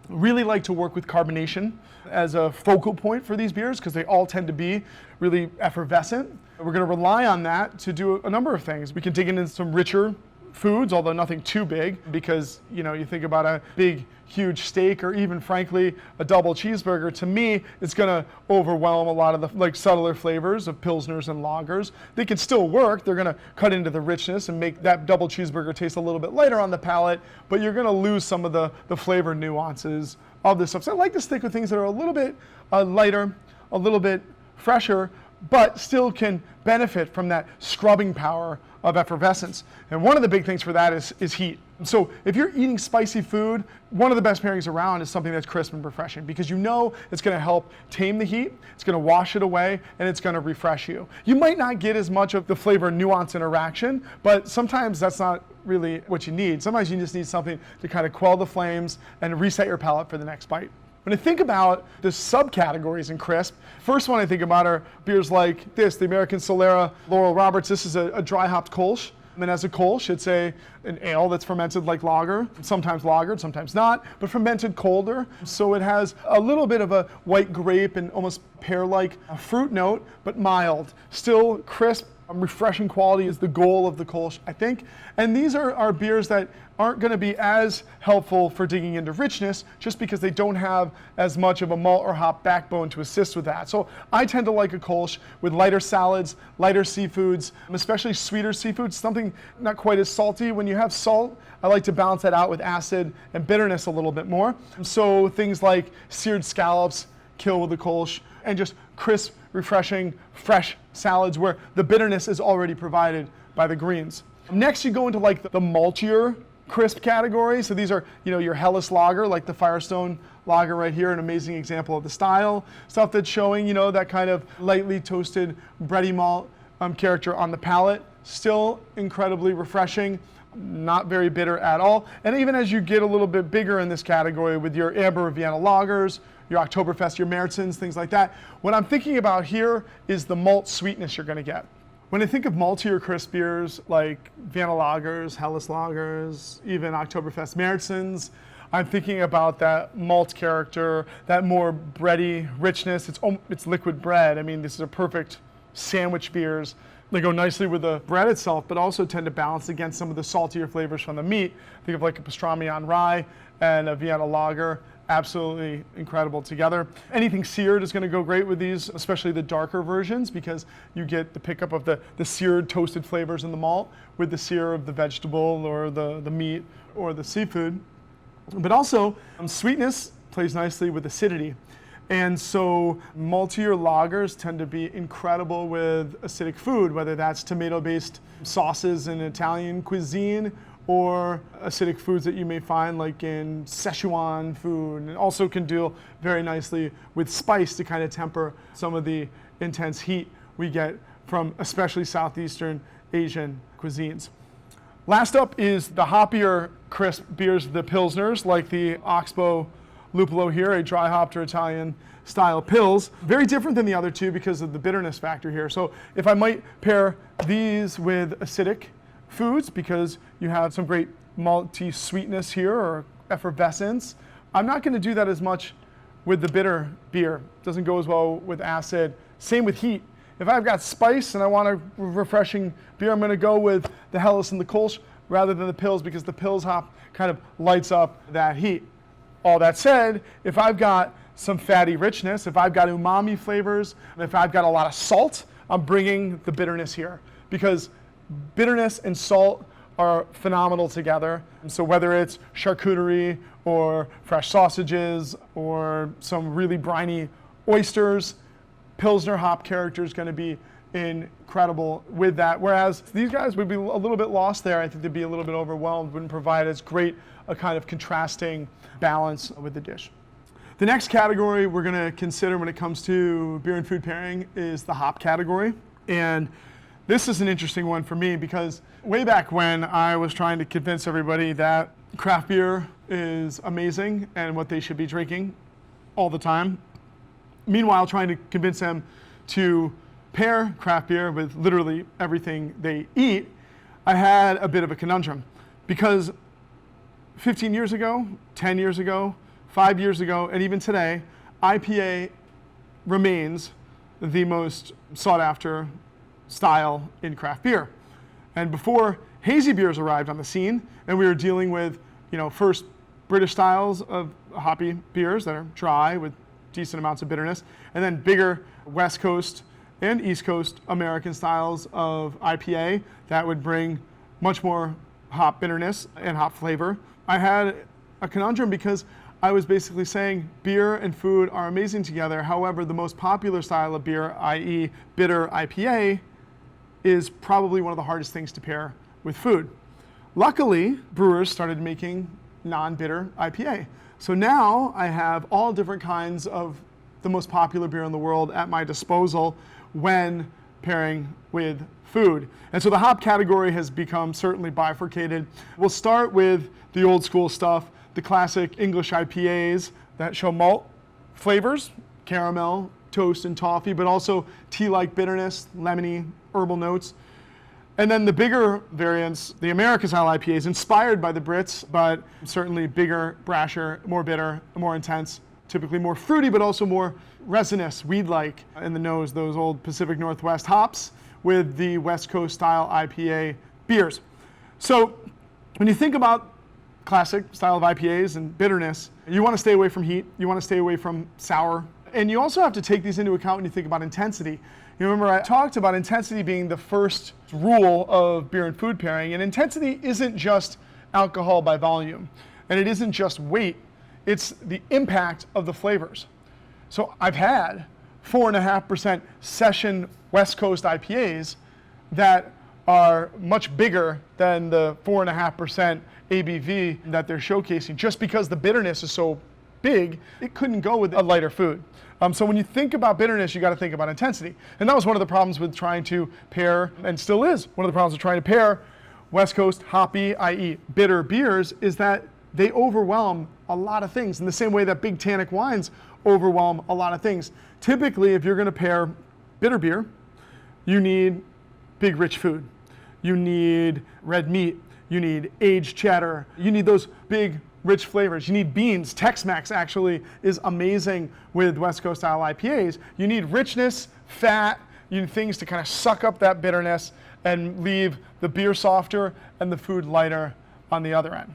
Really like to work with carbonation as a focal point for these beers because they all tend to be really effervescent. We're going to rely on that to do a number of things. We can dig into some richer foods, although nothing too big, because you think about a big, huge steak or even frankly a double cheeseburger. To me, it's going to overwhelm a lot of the subtler flavors of pilsners and lagers. They can still work. They're going to cut into the richness and make that double cheeseburger taste a little bit lighter on the palate, but you're going to lose some of the flavor nuances of this stuff. So I like to stick with things that are a little bit lighter, a little bit fresher, but still can benefit from that scrubbing power of effervescence. And one of the big things for that is heat. So if you're eating spicy food, one of the best pairings around is something that's crisp and refreshing because it's going to help tame the heat, it's going to wash it away, and it's going to refresh you. You might not get as much of the flavor nuance interaction, but sometimes that's not really what you need. Sometimes you just need something to kind of quell the flames and reset your palate for the next bite. When I think about the subcategories in crisp, first one I think about are beers like this, the American Solera Laurel Roberts. This is a dry hopped Kolsch. And as a Kolsch, it's an ale that's fermented like lager, sometimes lagered, sometimes not, but fermented colder. So it has a little bit of a white grape and almost pear-like fruit note, but mild. Still crisp, refreshing quality is the goal of the Kolsch, I think. And these are beers that aren't going to be as helpful for digging into richness just because they don't have as much of a malt or hop backbone to assist with that. So I tend to like a Kolsch with lighter salads, lighter seafoods, especially sweeter seafoods, something not quite as salty. When you have salt, I like to balance that out with acid and bitterness a little bit more. So things like seared scallops kill with the Kolsch, and just crisp, refreshing, fresh salads where the bitterness is already provided by the greens. Next, you go into like the maltier crisp category. So these are, your Helles lager, like the Firestone lager right here, an amazing example of the style. Stuff that's showing, that kind of lightly toasted bready malt character on the palate. Still incredibly refreshing, not very bitter at all. And even as you get a little bit bigger in this category with your amber Vienna lagers, your Oktoberfest, your Märzens, things like that, what I'm thinking about here is the malt sweetness you're going to get. When I think of maltier crisp beers like Vienna lagers, Helles lagers, even Oktoberfest Märzens, I'm thinking about that malt character, that more bready richness. It's liquid bread. I mean, this is a perfect sandwich beers. They go nicely with the bread itself, but also tend to balance against some of the saltier flavors from the meat. Think of like a pastrami on rye and a Vienna lager. Absolutely incredible together. Anything seared is going to go great with these, especially the darker versions, because you get the pickup of the seared toasted flavors in the malt with the sear of the vegetable or the meat or the seafood. But also, sweetness plays nicely with acidity. And so maltier lagers tend to be incredible with acidic food, whether that's tomato-based sauces in Italian cuisine or acidic foods that you may find like in Szechuan food, and also can deal very nicely with spice to kind of temper some of the intense heat we get from especially Southeastern Asian cuisines. Last up is the hoppier crisp beers, the Pilsners, like the Oxbow Lupulo here, a dry hopped or Italian style Pils. Very different than the other two because of the bitterness factor here. So if I might pair these with acidic foods because you have some great malty sweetness here or effervescence, I'm not going to do that as much with the bitter beer. It doesn't go as well with acid. Same with heat. If I've got spice and I want a refreshing beer, I'm going to go with the Helles and the Kolsch rather than the Pils because the Pils hop kind of lights up that heat. All that said, if I've got some fatty richness, if I've got umami flavors, if I've got a lot of salt, I'm bringing the bitterness here because bitterness and salt are phenomenal together. So whether it's charcuterie or fresh sausages or some really briny oysters, Pilsner hop character is going to be incredible with that. Whereas these guys would be a little bit lost there. I think they'd be a little bit overwhelmed, wouldn't provide as great a kind of contrasting balance with the dish. The next category we're going to consider when it comes to beer and food pairing is the hop category. And this is an interesting one for me because way back when I was trying to convince everybody that craft beer is amazing and what they should be drinking all the time, meanwhile trying to convince them to pair craft beer with literally everything they eat, I had a bit of a conundrum because 15 years ago, 10 years ago, 5 years ago, and even today, IPA remains the most sought after style in craft beer. And before hazy beers arrived on the scene and we were dealing with, first British styles of hoppy beers that are dry with decent amounts of bitterness, and then bigger West Coast and East Coast American styles of IPA that would bring much more hop bitterness and hop flavor. I had a conundrum because I was basically saying beer and food are amazing together. However, the most popular style of beer, i.e. bitter IPA, is probably one of the hardest things to pair with food. Luckily, brewers started making non-bitter IPA. So now I have all different kinds of the most popular beer in the world at my disposal when pairing with food. And so the hop category has become certainly bifurcated. We'll start with the old school stuff, the classic English IPAs that show malt flavors, caramel, toast, and toffee, but also tea-like bitterness, lemony, herbal notes. And then the bigger variants, the American-style IPAs, inspired by the Brits, but certainly bigger, brasher, more bitter, more intense, typically more fruity, but also more resinous, weed-like in the nose, those old Pacific Northwest hops with the West Coast-style IPA beers. So when you think about classic style of IPAs and bitterness, you want to stay away from heat, you want to stay away from sour, and you also have to take these into account when you think about intensity. You remember I talked about intensity being the first rule of beer and food pairing, and intensity isn't just alcohol by volume, and it isn't just weight, it's the impact of the flavors. So I've had 4.5% session West Coast IPAs that are much bigger than the 4.5% ABV that they're showcasing. Just because the bitterness is so big, it couldn't go with a lighter food. So when you think about bitterness, you got to think about intensity. And that was one of the problems with trying to pair, and still is one of the problems with trying to pair West Coast hoppy, i.e. bitter beers, is that they overwhelm a lot of things in the same way that big tannic wines overwhelm a lot of things. Typically, if you're going to pair bitter beer, you need big, rich food. You need red meat. You need aged cheddar. You need those big, rich flavors. You need beans. Tex-Mex actually is amazing with West Coast style IPAs. You need richness, fat, you need things to kind of suck up that bitterness and leave the beer softer and the food lighter on the other end.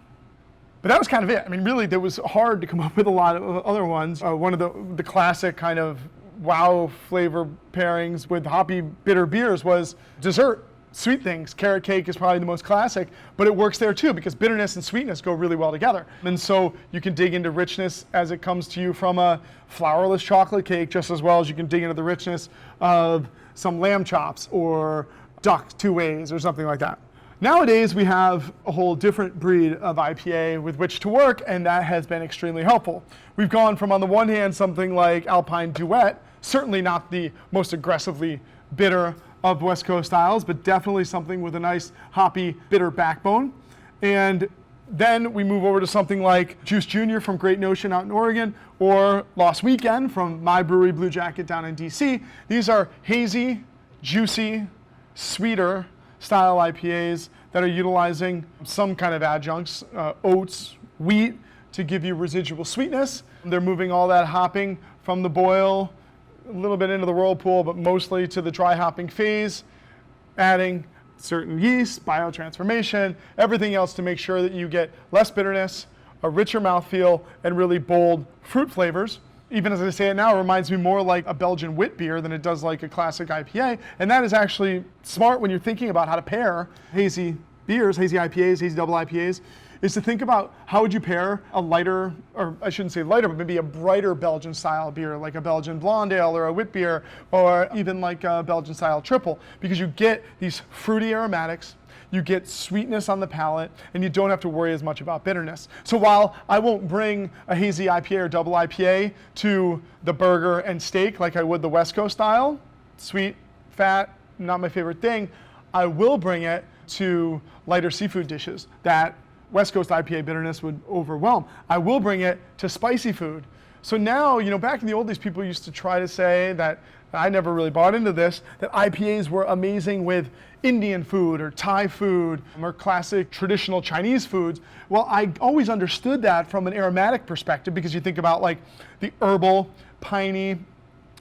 But that was kind of it. I mean, really, it was hard to come up with a lot of other ones. One of the classic kind of wow flavor pairings with hoppy bitter beers was dessert. Sweet things. Carrot cake is probably the most classic, but it works there too because bitterness and sweetness go really well together. And so you can dig into richness as it comes to you from a flourless chocolate cake just as well as you can dig into the richness of some lamb chops or duck two ways or something like that. Nowadays we have a whole different breed of IPA with which to work, and that has been extremely helpful. We've gone from, on the one hand, something like Alpine Duet, certainly not the most aggressively bitter of West Coast styles, but definitely something with a nice hoppy, bitter backbone. And then we move over to something like Juice Jr. from Great Notion out in Oregon, or Lost Weekend from my brewery, Bluejacket, down in DC. These are hazy, juicy, sweeter style IPAs that are utilizing some kind of adjuncts, oats, wheat, to give you residual sweetness. They're moving all that hopping from the boil a little bit into the whirlpool, but mostly to the dry hopping phase, adding certain yeast, biotransformation, everything else to make sure that you get less bitterness, a richer mouthfeel, and really bold fruit flavors. Even as I say it now, it reminds me more like a Belgian wit beer than it does like a classic IPA, and that is actually smart when you're thinking about how to pair hazy beers, hazy IPAs, hazy double IPAs, is to think about how would you pair a lighter, or I shouldn't say lighter, but maybe a brighter Belgian style beer, like a Belgian blonde ale or a wit beer, or even like a Belgian style triple, because you get these fruity aromatics, you get sweetness on the palate, and you don't have to worry as much about bitterness. So while I won't bring a hazy IPA or double IPA to the burger and steak like I would the West Coast style, sweet, fat, not my favorite thing, I will bring it to lighter seafood dishes that West Coast IPA bitterness would overwhelm. I will bring it to spicy food. So now, back in the old days, people used to try to say that, I never really bought into this, that IPAs were amazing with Indian food or Thai food or classic traditional Chinese foods. Well, I always understood that from an aromatic perspective, because you think about like the herbal, piney,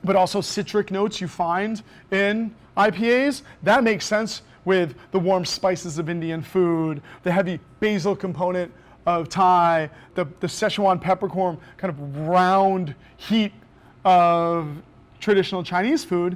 but also citric notes you find in IPAs. That makes sense with the warm spices of Indian food, the heavy basil component of Thai, the Szechuan peppercorn kind of round heat of traditional Chinese food.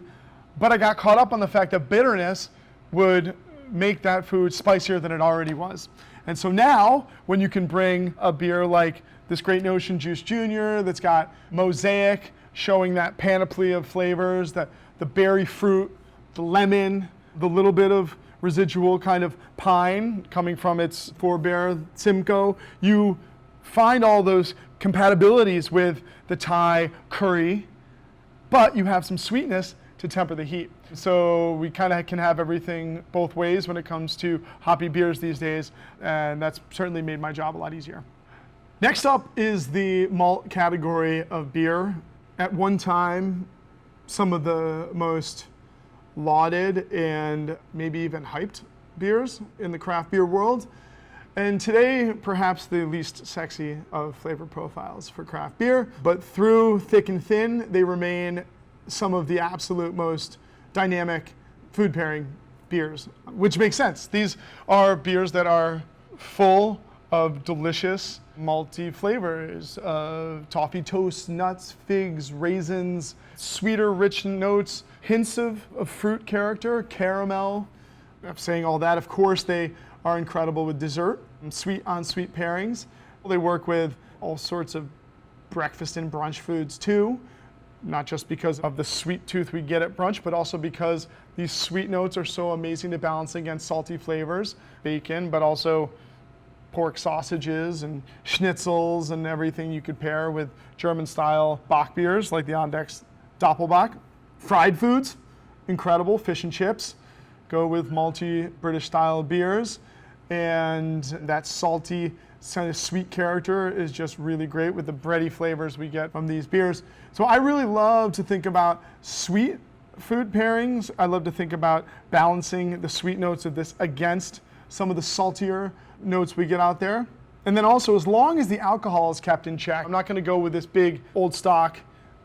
But I got caught up on the fact that bitterness would make that food spicier than it already was. And so now, when you can bring a beer like this Great Notion Juice Junior that's got mosaic, showing that panoply of flavors, the berry fruit, the lemon, the little bit of residual kind of pine coming from its forebear Simcoe, you find all those compatibilities with the Thai curry, but you have some sweetness to temper the heat. So we kind of can have everything both ways when it comes to hoppy beers these days, and that's certainly made my job a lot easier. Next up is the malt category of beer. At one time, some of the most lauded and maybe even hyped beers in the craft beer world. And today, perhaps the least sexy of flavor profiles for craft beer. But through thick and thin, they remain some of the absolute most dynamic food pairing beers, which makes sense. These are beers that are full of delicious malty flavors, toffee toast, nuts, figs, raisins, sweeter, rich notes, hints of fruit character, caramel. I'm saying all that. Of course, they are incredible with dessert and sweet on sweet pairings. They work with all sorts of breakfast and brunch foods too, not just because of the sweet tooth we get at brunch, but also because these sweet notes are so amazing to balance against salty flavors, bacon, but also pork sausages and schnitzels and everything you could pair with German-style Bock beers like the Andechs Doppelbock. Fried foods, incredible, fish and chips, go with malty British-style beers, and that salty, kind of sweet character is just really great with the bready flavors we get from these beers. So I really love to think about sweet food pairings. I love to think about balancing the sweet notes of this against some of the saltier notes we get out there. And then also, as long as the alcohol is kept in check, I'm not going to go with this big old stock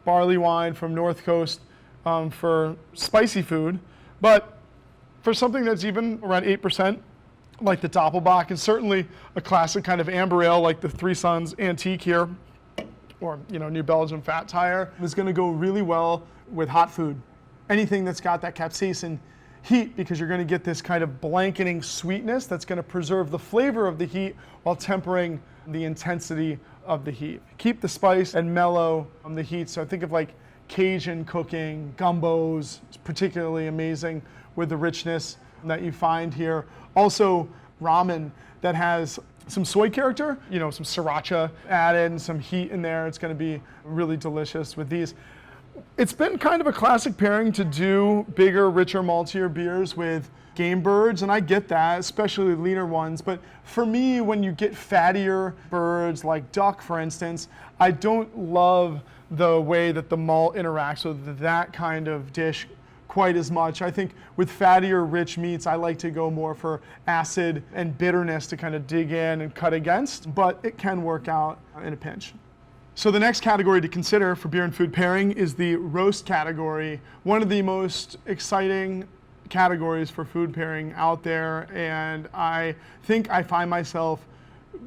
barley wine from North Coast for spicy food, but for something that's even around 8%, like the Doppelbock, and certainly a classic kind of amber ale like the Three Sons Antique here, or New Belgium Fat Tire, is going to go really well with hot food. Anything that's got that capsaicin heat, because you're going to get this kind of blanketing sweetness that's going to preserve the flavor of the heat while tempering the intensity of the heat. Keep the spice and mellow on the heat. So think of like Cajun cooking, gumbos, it's particularly amazing with the richness that you find here. Also ramen that has some soy character, some sriracha added and some heat in there. It's going to be really delicious with these. It's been kind of a classic pairing to do bigger, richer, maltier beers with game birds, and I get that, especially leaner ones. But for me, when you get fattier birds like duck, for instance, I don't love the way that the malt interacts with that kind of dish quite as much. I think with fattier, rich meats, I like to go more for acid and bitterness to kind of dig in and cut against, but it can work out in a pinch. So the next category to consider for beer and food pairing is the roast category, one of the most exciting categories for food pairing out there, and I think I find myself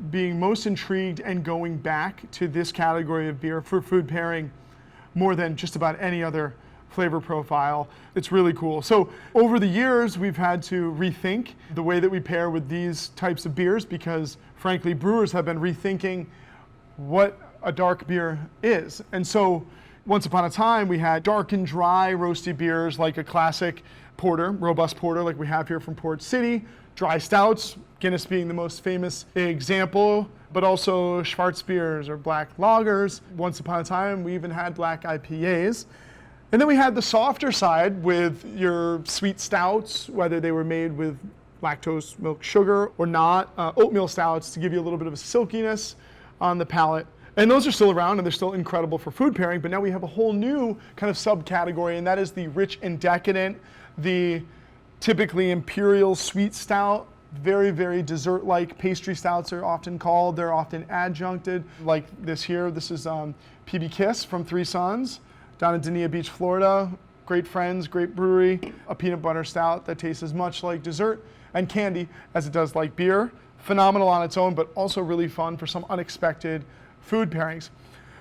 being most intrigued and going back to this category of beer for food pairing more than just about any other flavor profile. It's really cool. So over the years, we've had to rethink the way that we pair with these types of beers because, frankly, brewers have been rethinking what a dark beer is. And so once upon a time, we had dark and dry roasty beers like a classic porter, robust porter like we have here from Port City, dry stouts, Guinness being the most famous example, but also Schwarzbiers or black lagers. Once upon a time, we even had black IPAs. And then we had the softer side with your sweet stouts, whether they were made with lactose milk sugar or not, oatmeal stouts to give you a little bit of a silkiness on the palate. And those are still around and they're still incredible for food pairing, but now we have a whole new kind of subcategory, and that is the rich and decadent, the typically imperial sweet stout, very, very dessert-like pastry stouts are often called. They're often adjuncted, like this here. This is PB Kiss from Three Sons down in Dania Beach, Florida. Great friends, great brewery, a peanut butter stout that tastes as much like dessert and candy as it does like beer. Phenomenal on its own, but also really fun for some unexpected food pairings.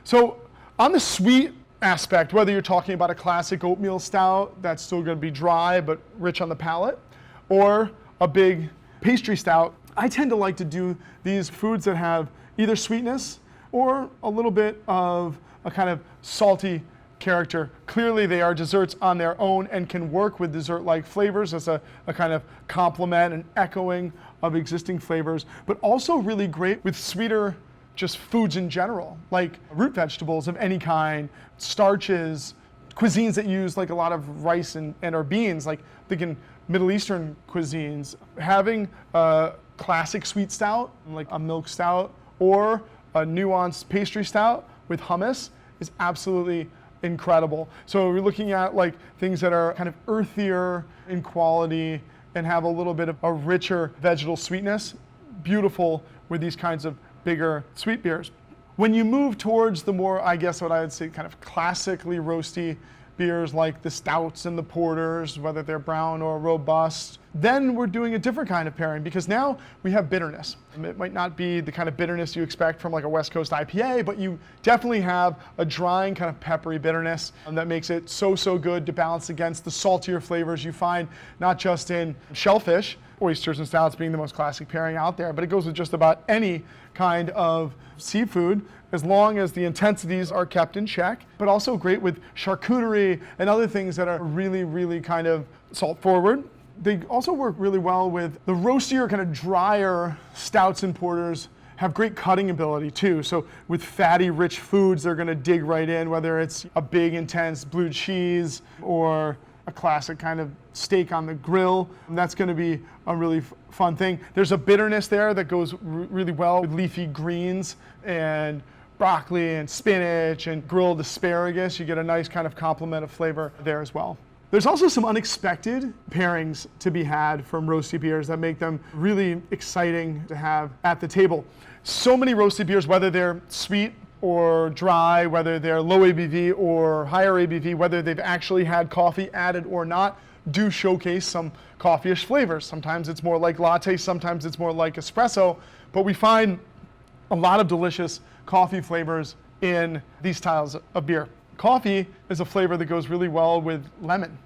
So on the sweet aspect, whether you're talking about a classic oatmeal stout that's still going to be dry but rich on the palate, or a big pastry stout, I tend to like to do these foods that have either sweetness or a little bit of a kind of salty character. Clearly they are desserts on their own and can work with dessert-like flavors as a kind of complement and echoing of existing flavors, but also really great with sweeter just foods in general, like root vegetables of any kind, starches, cuisines that use like a lot of rice and or beans, like thinking Middle Eastern cuisines. Having a classic sweet stout, like a milk stout, or a nuanced pastry stout with hummus is absolutely incredible. So we're looking at like things that are kind of earthier in quality and have a little bit of a richer vegetal sweetness. Beautiful with these kinds of bigger sweet beers. When you move towards the more, I guess what I would say, kind of classically roasty beers like the stouts and the porters, whether they're brown or robust, then we're doing a different kind of pairing because now we have bitterness. It might not be the kind of bitterness you expect from like a West Coast IPA, but you definitely have a drying kind of peppery bitterness that makes it so good to balance against the saltier flavors you find not just in shellfish, oysters and stouts being the most classic pairing out there, but it goes with just about any kind of seafood as long as the intensities are kept in check, but also great with charcuterie and other things that are really kind of salt forward. They also work really well with the roastier, kind of drier stouts and porters have great cutting ability too. So with fatty, rich foods, they're gonna dig right in, whether it's a big, intense blue cheese or a classic kind of steak on the grill. That's going to be a really fun thing. There's a bitterness there that goes really well with leafy greens and broccoli and spinach and grilled asparagus. You get a nice kind of complement of flavor there as well. There's also some unexpected pairings to be had from roasty beers that make them really exciting to have at the table. So many roasty beers, whether they're sweet or dry, whether they're low ABV or higher ABV, whether they've actually had coffee added or not, do showcase some coffee-ish flavors. Sometimes it's more like latte, sometimes it's more like espresso, but we find a lot of delicious coffee flavors in these styles of beer. Coffee is a flavor that goes really well with lemon.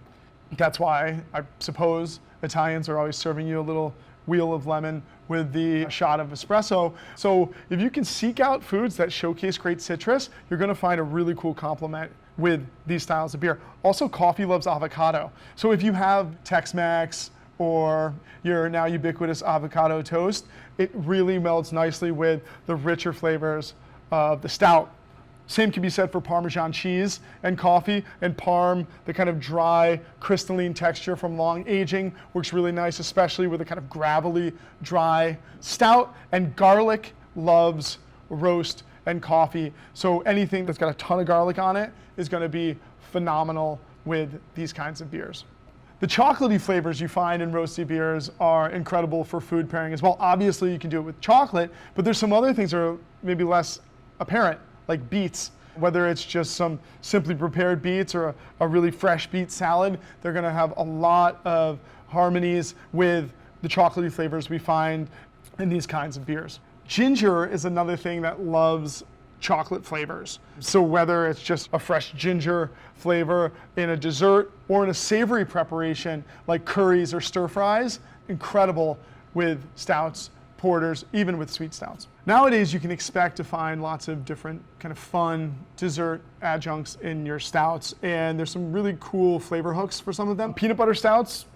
That's why I suppose Italians are always serving you a little wheel of lemon with the shot of espresso. So if you can seek out foods that showcase great citrus, you're gonna find a really cool complement with these styles of beer. Also, coffee loves avocado. So if you have Tex-Mex or your now ubiquitous avocado toast, it really melds nicely with the richer flavors of the stout. Same can be said for Parmesan cheese and coffee, and Parm, the kind of dry, crystalline texture from long aging, works really nice, especially with a kind of gravelly, dry stout. And garlic loves roast and coffee, so anything that's got a ton of garlic on it is going to be phenomenal with these kinds of beers. The chocolatey flavors you find in roasty beers are incredible for food pairing as well. Obviously, you can do it with chocolate, but there's some other things that are maybe less apparent, like beets. Whether it's just some simply prepared beets or a really fresh beet salad, they're gonna have a lot of harmonies with the chocolatey flavors we find in these kinds of beers. Ginger is another thing that loves chocolate flavors. So whether it's just a fresh ginger flavor in a dessert or in a savory preparation like curries or stir fries, incredible with stouts, porters, even with sweet stouts. Nowadays, you can expect to find lots of different kind of fun dessert adjuncts in your stouts, and there's some really cool flavor hooks for some of them. Peanut butter stouts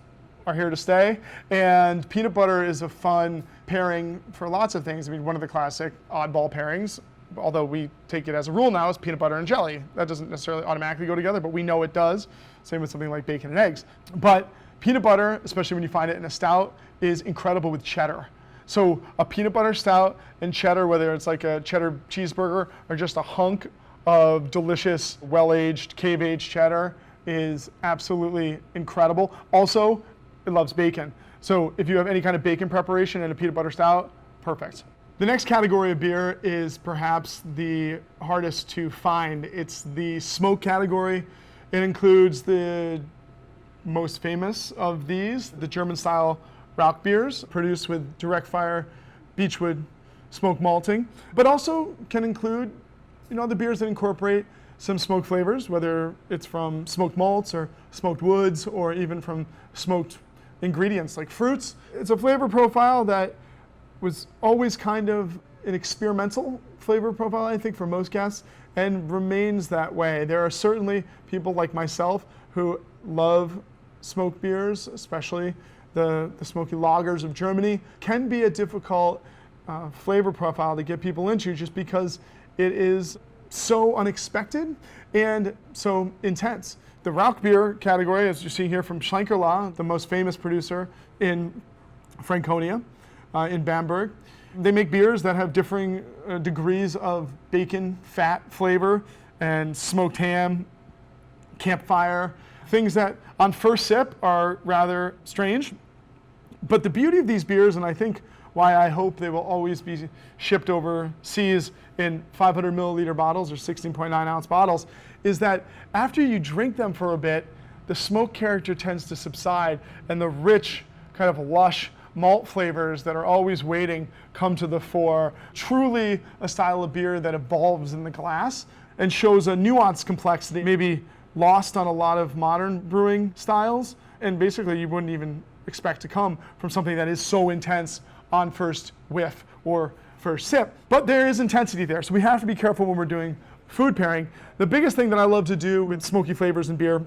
are here to stay, and peanut butter is a fun pairing for lots of things. I mean, one of the classic oddball pairings, although we take it as a rule now, is peanut butter and jelly. That doesn't necessarily automatically go together, but we know it does. Same with something like bacon and eggs. But peanut butter, especially when you find it in a stout, is incredible with cheddar. So a peanut butter stout and cheddar, whether it's like a cheddar cheeseburger or just a hunk of delicious, well-aged, cave-aged cheddar, is absolutely incredible. Also, it loves bacon. So if you have any kind of bacon preparation in a peanut butter stout, perfect. The next category of beer is perhaps the hardest to find. It's the smoke category. It includes the most famous of these, the German-style Rauch beers, produced with direct fire beechwood smoke malting, but also can include, the beers that incorporate some smoke flavors, whether it's from smoked malts or smoked woods or even from smoked ingredients like fruits. It's a flavor profile that was always kind of an experimental flavor profile, I think, for most guests, and remains that way. There are certainly people like myself who love smoked beers, especially the smoky lagers of Germany. Can be a difficult flavor profile to get people into just because it is so unexpected and so intense. The Rauch beer category, as you see here from Schlenkerla, the most famous producer in Franconia, in Bamberg. They make beers that have differing degrees of bacon, fat flavor, and smoked ham, campfire, things that on first sip are rather strange. But the beauty of these beers, and I think why I hope they will always be shipped overseas in 500 milliliter bottles or 16.9 ounce bottles, is that after you drink them for a bit, the smoke character tends to subside and the rich, kind of lush malt flavors that are always waiting come to the fore. Truly a style of beer that evolves in the glass and shows a nuanced complexity, maybe lost on a lot of modern brewing styles, and basically you wouldn't even expect to come from something that is so intense on first whiff or first sip. But there is intensity there, so we have to be careful when we're doing food pairing. The biggest thing that I love to do with smoky flavors in beer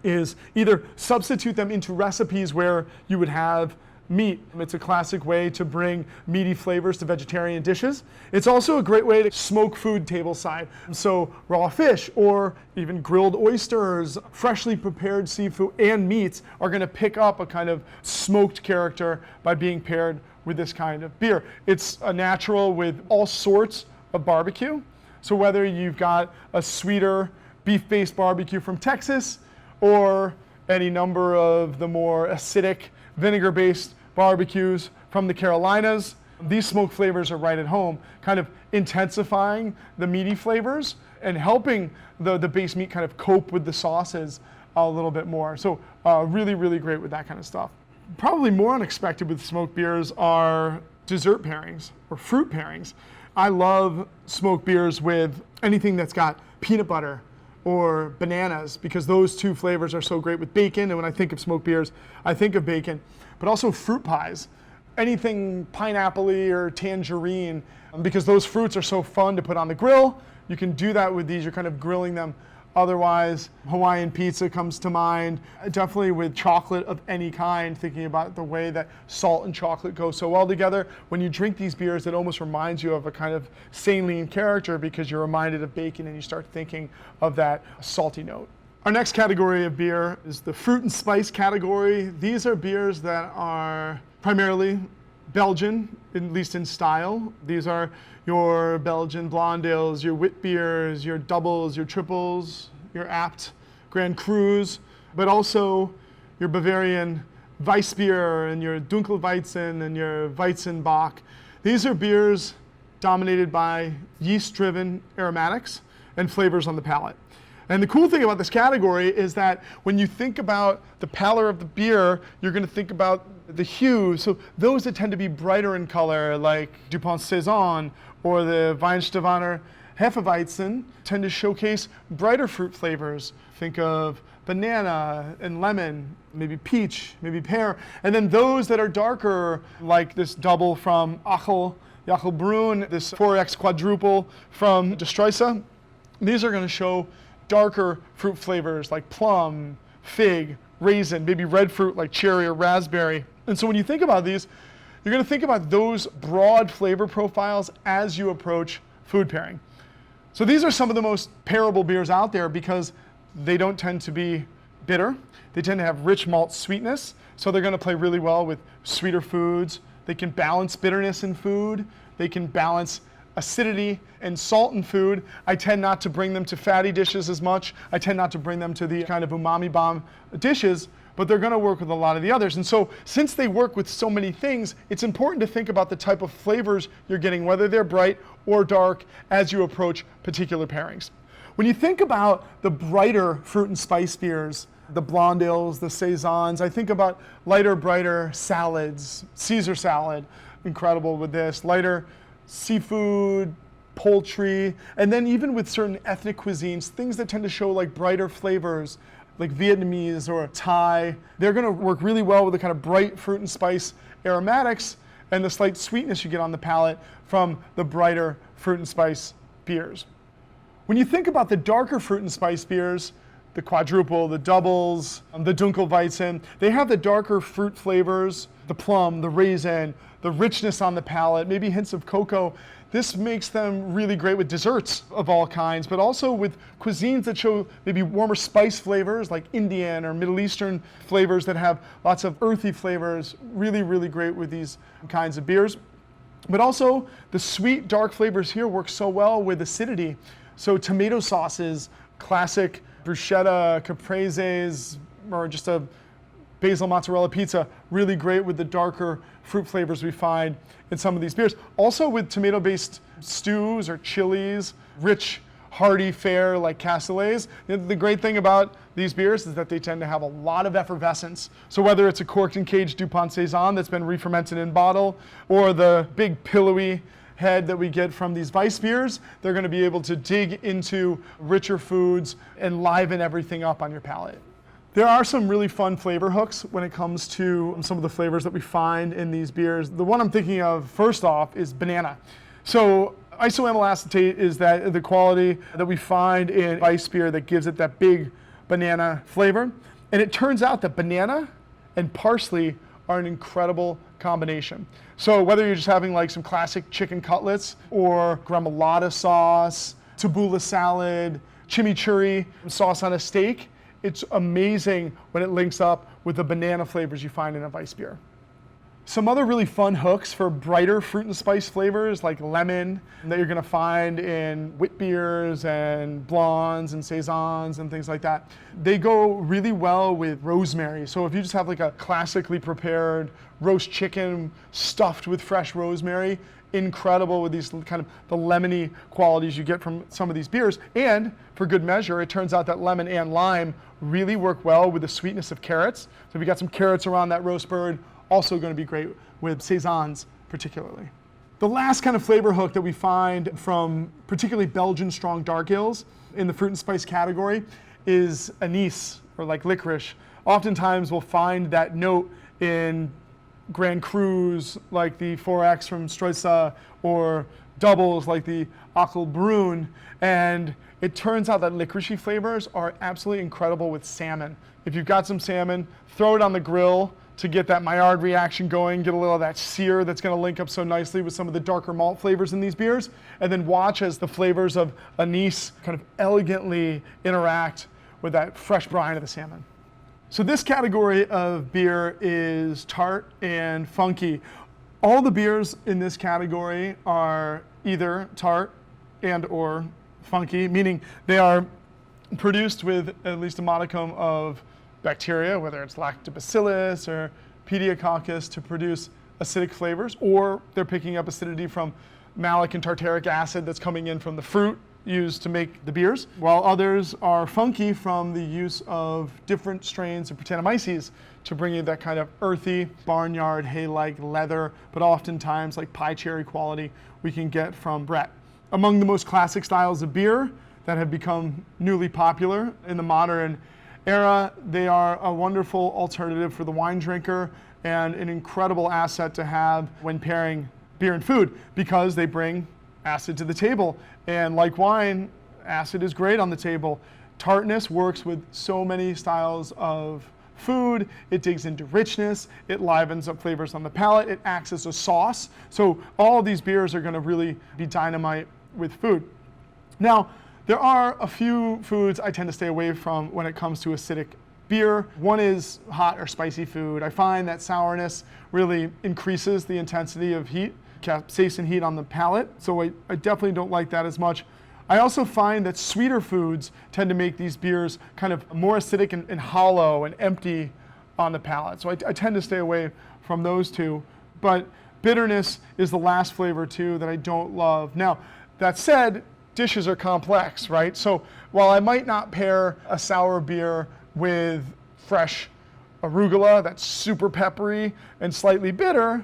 is either substitute them into recipes where you would have meat. It's a classic way to bring meaty flavors to vegetarian dishes. It's also a great way to smoke food tableside. So raw fish or even grilled oysters, freshly prepared seafood and meats are going to pick up a kind of smoked character by being paired with this kind of beer. It's a natural with all sorts of barbecue. So whether you've got a sweeter beef-based barbecue from Texas or any number of the more acidic vinegar-based barbecues from the Carolinas, these smoke flavors are right at home, kind of intensifying the meaty flavors and helping the base meat kind of cope with the sauces a little bit more. So really, really great with that kind of stuff. Probably more unexpected with smoked beers are dessert pairings or fruit pairings. I love smoked beers with anything that's got peanut butter or bananas, because those two flavors are so great with bacon. And when I think of smoked beers, I think of bacon, but also fruit pies. Anything pineapple-y or tangerine, because those fruits are so fun to put on the grill. You can do that with these, you're kind of grilling them. Otherwise, Hawaiian pizza comes to mind. Definitely with chocolate of any kind, thinking about the way that salt and chocolate go so well together. When you drink these beers, it almost reminds you of a kind of saline character because you're reminded of bacon and you start thinking of that salty note. Our next category of beer is the fruit and spice category. These are beers that are primarily Belgian, at least in style. These are your Belgian blonde ales, your wit beers, your doubles, your triples, your Abt Grand Crus, but also your Bavarian Weissbier and your Dunkelweizen and your Weizenbock. These are beers dominated by yeast-driven aromatics and flavors on the palate. And the cool thing about this category is that when you think about the pallor of the beer, you're going to think about the hue. So those that tend to be brighter in color, like Dupont Saison or the Weihenstephaner Hefeweizen tend to showcase brighter fruit flavors. Think of banana and lemon, maybe peach, maybe pear. And then those that are darker, like this double from Brewing, this 4X quadruple from Destroysa, these are going to show darker fruit flavors like plum, fig, raisin, maybe red fruit like cherry or raspberry. And so when you think about these, you're going to think about those broad flavor profiles as you approach food pairing. So these are some of the most pairable beers out there because they don't tend to be bitter. They tend to have rich malt sweetness, so they're going to play really well with sweeter foods. They can balance bitterness in food. They can balance acidity and salt in food. I tend not to bring them to fatty dishes as much. I tend not to bring them to the kind of umami bomb dishes, but they're going to work with a lot of the others. And so since they work with so many things, it's important to think about the type of flavors you're getting, whether they're bright or dark, as you approach particular pairings. When you think about the brighter fruit and spice beers, the blonde ales, the saisons, I think about lighter, brighter salads, Caesar salad, incredible with this, lighter seafood, poultry, and then even with certain ethnic cuisines, things that tend to show like brighter flavors, like Vietnamese or Thai, they're going to work really well with the kind of bright fruit and spice aromatics and the slight sweetness you get on the palate from the brighter fruit and spice beers. When you think about the darker fruit and spice beers, the quadruple, the doubles, the Dunkelweizen, they have the darker fruit flavors, the plum, the raisin, the richness on the palate, maybe hints of cocoa. This makes them really great with desserts of all kinds, but also with cuisines that show maybe warmer spice flavors like Indian or Middle Eastern flavors that have lots of earthy flavors. Really, really great with these kinds of beers. But also the sweet, dark flavors here work so well with acidity. So tomato sauces, classic bruschetta, capreses, or just a basil mozzarella pizza, really great with the darker fruit flavors we find in some of these beers. Also with tomato-based stews or chilies, rich, hearty fare like cassoulets. The great thing about these beers is that they tend to have a lot of effervescence. So whether it's a corked and caged DuPont Saison that's been re-fermented in bottle, or the big pillowy head that we get from these Weiss beers, they're going to be able to dig into richer foods and liven everything up on your palate. There are some really fun flavor hooks when it comes to some of the flavors that we find in these beers. The one I'm thinking of first off is banana. So isoamyl acetate is the quality that we find in Weiss beer that gives it that big banana flavor. And it turns out that banana and parsley are an incredible combination. So whether you're just having like some classic chicken cutlets or gremolata sauce, tabbouleh salad, chimichurri sauce on a steak, it's amazing when it links up with the banana flavors you find in a Weiss beer. Some other really fun hooks for brighter fruit and spice flavors like lemon that you're going to find in wit beers and blondes and saisons and things like that. They go really well with rosemary. So if you just have like a classically prepared roast chicken stuffed with fresh rosemary, incredible with these kind of the lemony qualities you get from some of these beers. And for good measure, it turns out that lemon and lime really work well with the sweetness of carrots. So if you got some carrots around that roast bird, also going to be great with saisons particularly. The last kind of flavor hook that we find from particularly Belgian strong dark ales in the fruit and spice category is anise, or like licorice. Oftentimes we'll find that note in Grand Crus like the 4X from Streusa, or doubles like the Brewing, and it turns out that licoricey flavors are absolutely incredible with salmon. If you've got some salmon, throw it on the grill to get that Maillard reaction going, get a little of that sear that's going to link up so nicely with some of the darker malt flavors in these beers, and then watch as the flavors of anise kind of elegantly interact with that fresh brine of the salmon. So this category of beer is tart and funky. All the beers in this category are either tart and or funky, meaning they are produced with at least a modicum of bacteria, whether it's lactobacillus or pediococcus, to produce acidic flavors, or they're picking up acidity from malic and tartaric acid that's coming in from the fruit used to make the beers, while others are funky from the use of different strains of Brettanomyces to bring you that kind of earthy, barnyard, hay-like leather, but oftentimes like pie cherry quality we can get from Brett. among the most classic styles of beer that have become newly popular in the modern era. They are a wonderful alternative for the wine drinker and an incredible asset to have when pairing beer and food because they bring acid to the table. And like wine, acid is great on the table. Tartness works with so many styles of food. It digs into richness. It livens up flavors on the palate. It acts as a sauce. So all of these beers are going to really be dynamite with food. Now, there are a few foods I tend to stay away from when it comes to acidic beer. One is hot or spicy food. I find that sourness really increases the intensity of heat, capsaicin heat on the palate. So I definitely don't like that as much. I also find that sweeter foods tend to make these beers kind of more acidic and hollow and empty on the palate. So I tend to stay away from those two. But bitterness is the last flavor too that I don't love. Now, that said, dishes are complex, right? So while I might not pair a sour beer with fresh arugula that's super peppery and slightly bitter,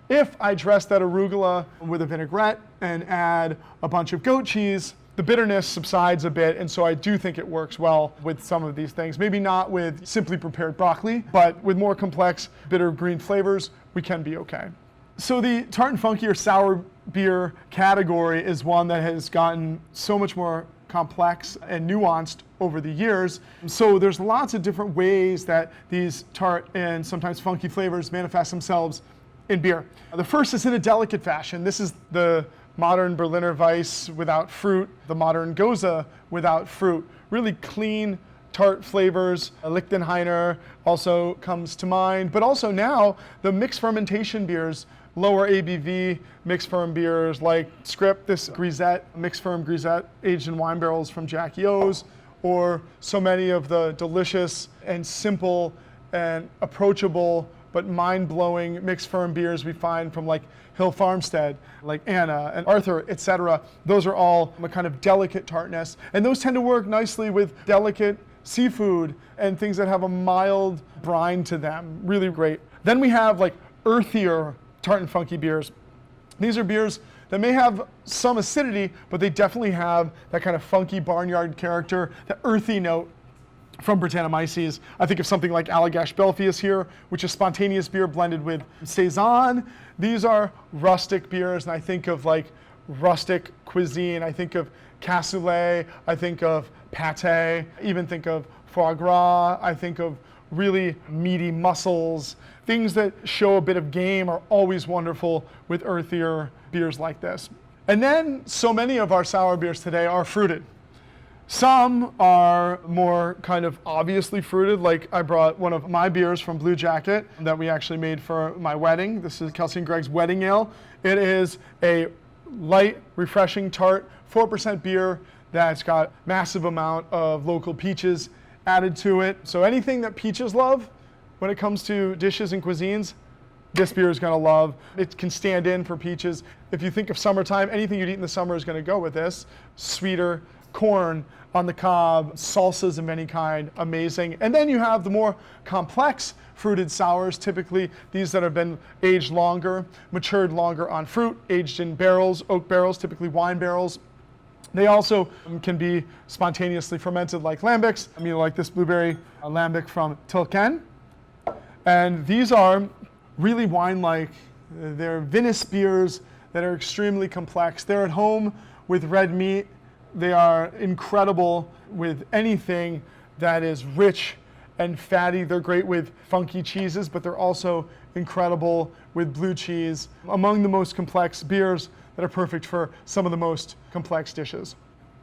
if I dress that arugula with a vinaigrette and add a bunch of goat cheese, the bitterness subsides a bit, and so I do think it works well with some of these things. Maybe not with simply prepared broccoli, but with more complex bitter green flavors, we can be okay. So the tart and funky or sour beer category is one that has gotten so much more complex and nuanced over the years. So there's lots of different ways that these tart and sometimes funky flavors manifest themselves in beer. The first is in a delicate fashion. This is the modern Berliner Weiss without fruit, the modern Goza without fruit. Really clean tart flavors. Lichtenheiner also comes to mind, but also now the mixed fermentation beers, lower ABV mixed ferm beers like Script, this grisette, mixed ferm grisette aged in wine barrels from Jackie O's, or so many of the delicious and simple and approachable but mind-blowing mixed ferm beers we find from like Hill Farmstead, like Anna and Arthur, etc. Those are all a kind of delicate tartness. And those tend to work nicely with delicate seafood and things that have a mild brine to them. Really great. Then we have like earthier tart and funky beers. These are beers that may have some acidity, but they definitely have that kind of funky barnyard character, that earthy note from Brettanomyces. I think of something like Allagash Belfius here, which is spontaneous beer blended with Saison. These are rustic beers, and I think of like rustic cuisine. I think of cassoulet, I think of pate, I even think of foie gras, I think of really meaty mussels. Things that show a bit of game are always wonderful with earthier beers like this. And then so many of our sour beers today are fruited. Some are more kind of obviously fruited, like I brought one of my beers from Bluejacket that we actually made for my wedding. This is Kelsey and Greg's wedding ale. It is a light, refreshing tart, 4% beer that's got massive amount of local peaches added to it. So anything that peaches love when it comes to dishes and cuisines, this beer is gonna love. It can stand in for peaches. If you think of summertime, anything you'd eat in the summer is gonna go with this. Sweeter, corn on the cob, salsas of any kind, amazing. And then you have the more complex fruited sours, typically these that have been aged longer, matured longer on fruit, aged in barrels, oak barrels, typically wine barrels. They also can be spontaneously fermented like lambics. I mean, like this blueberry lambic from Tilken. And these are really wine-like. They're vinous beers that are extremely complex. They're at home with red meat. They are incredible with anything that is rich and fatty. They're great with funky cheeses, but they're also incredible with blue cheese. Among the most complex beers that are perfect for some of the most complex dishes.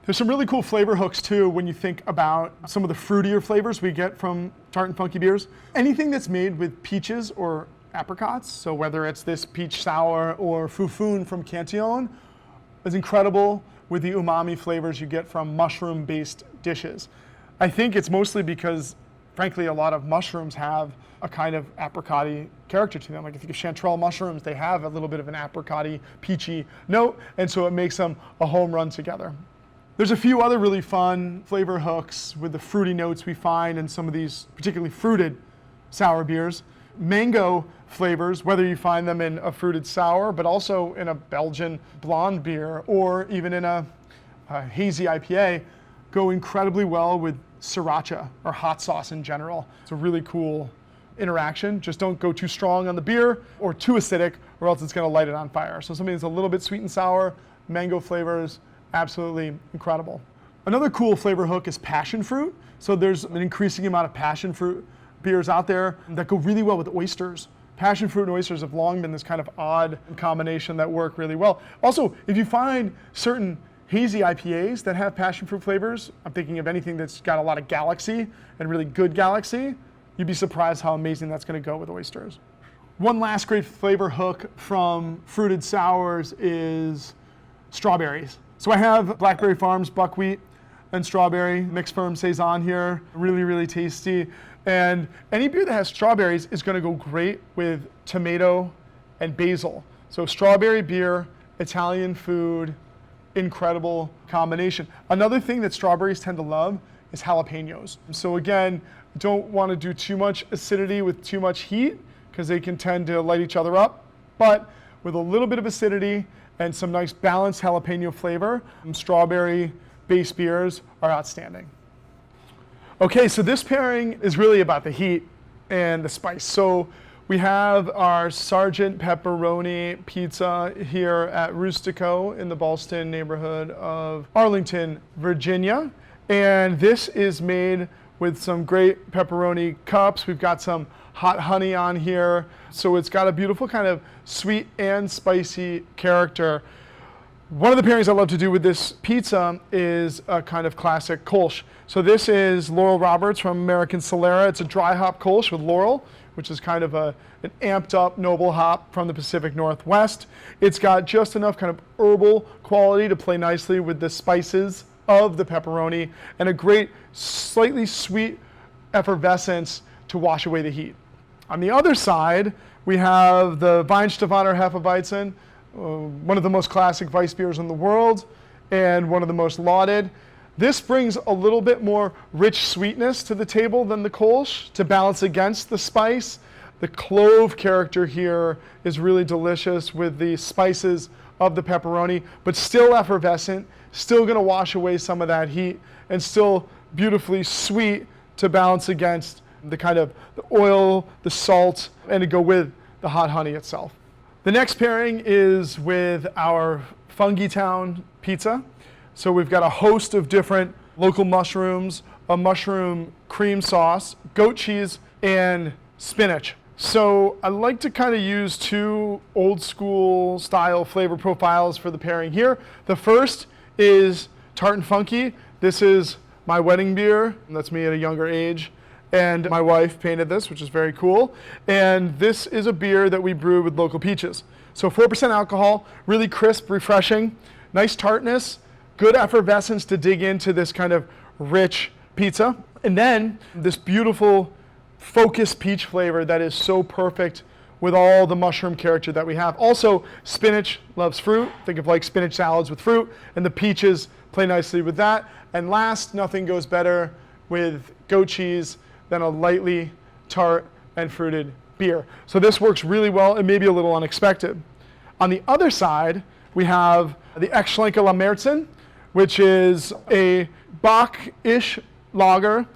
There's some really cool flavor hooks too when you think about some of the fruitier flavors we get from tart and funky beers. Anything that's made with peaches or apricots, so whether it's this peach sour or foufoune from Cantillon, is incredible with the umami flavors you get from mushroom-based dishes. I think it's mostly because, frankly, a lot of mushrooms have a kind of apricot-y character to them. Like if you think of chanterelle mushrooms, they have a little bit of an apricot-y, peachy note, and so it makes them a home run together. There's a few other really fun flavor hooks with the fruity notes we find in some of these particularly fruited sour beers. mango flavors, whether you find them in a fruited sour, but also in a Belgian blonde beer or even in a hazy IPA, go incredibly well with sriracha or hot sauce in general. It's a really cool interaction. Just don't go too strong on the beer or too acidic, or else it's going to light it on fire. So something that's a little bit sweet and sour, mango flavors, absolutely incredible. Another cool flavor hook is passion fruit. So there's an increasing amount of passion fruit beers out there that go really well with oysters. Passion fruit and oysters have long been this kind of odd combination that work really well. Also, if you find certain hazy IPAs that have passion fruit flavors, I'm thinking of anything that's got a lot of galaxy and really good galaxy, you'd be surprised how amazing that's going to go with oysters. One last great flavor hook from fruited sours is strawberries. So I have Blackberry Farms buckwheat and strawberry mixed firm saison here, really, really tasty. And any beer that has strawberries is going to go great with tomato and basil. So strawberry beer, Italian food, incredible combination. Another thing that strawberries tend to love is jalapenos. So again, don't want to do too much acidity with too much heat because they can tend to light each other up. But with a little bit of acidity and some nice balanced jalapeno flavor, strawberry based beers are outstanding. Okay, so this pairing is really about the heat and the spice. So we have our Sergeant Pepperoni pizza here at Rustico in the Ballston neighborhood of Arlington, Virginia. And this is made with some great pepperoni cups. We've got some hot honey on here. So it's got a beautiful kind of sweet and spicy character. One of the pairings I love to do with this pizza is a kind of classic Kolsch. So this is Laurel Roberts from American Solera. It's a dry hop Kolsch with Laurel, which is kind of an amped up noble hop from the Pacific Northwest. It's got just enough kind of herbal quality to play nicely with the spices of the pepperoni and a great slightly sweet effervescence to wash away the heat. On the other side, we have the Weihenstephaner Hefeweizen, one of the most classic Weiss beers in the world and one of the most lauded. This brings a little bit more rich sweetness to the table than the Kolsch to balance against the spice. The clove character here is really delicious with the spices of the pepperoni, but still effervescent, still going to wash away some of that heat, and still beautifully sweet to balance against the kind of the oil, the salt, and to go with the hot honey itself. The next pairing is with our Fungi Town pizza. So we've got a host of different local mushrooms, a mushroom cream sauce, goat cheese, and spinach. So I like to kind of use two old school style flavor profiles for the pairing here. The first is Tart and Funky. This is my wedding beer. That's me at a younger age. And my wife painted this, which is very cool. And this is a beer that we brew with local peaches. So 4% alcohol, really crisp, refreshing, nice tartness, good effervescence to dig into this kind of rich pizza. And then this beautiful focused peach flavor that is so perfect with all the mushroom character that we have. Also, spinach loves fruit. Think of like spinach salads with fruit, and the peaches play nicely with that. And last, nothing goes better with goat cheese than a lightly tart and fruited beer. So this works really well and maybe a little unexpected. On the other side, we have the Ex-Schlenke Lammertzen, which is a Bock-ish lager,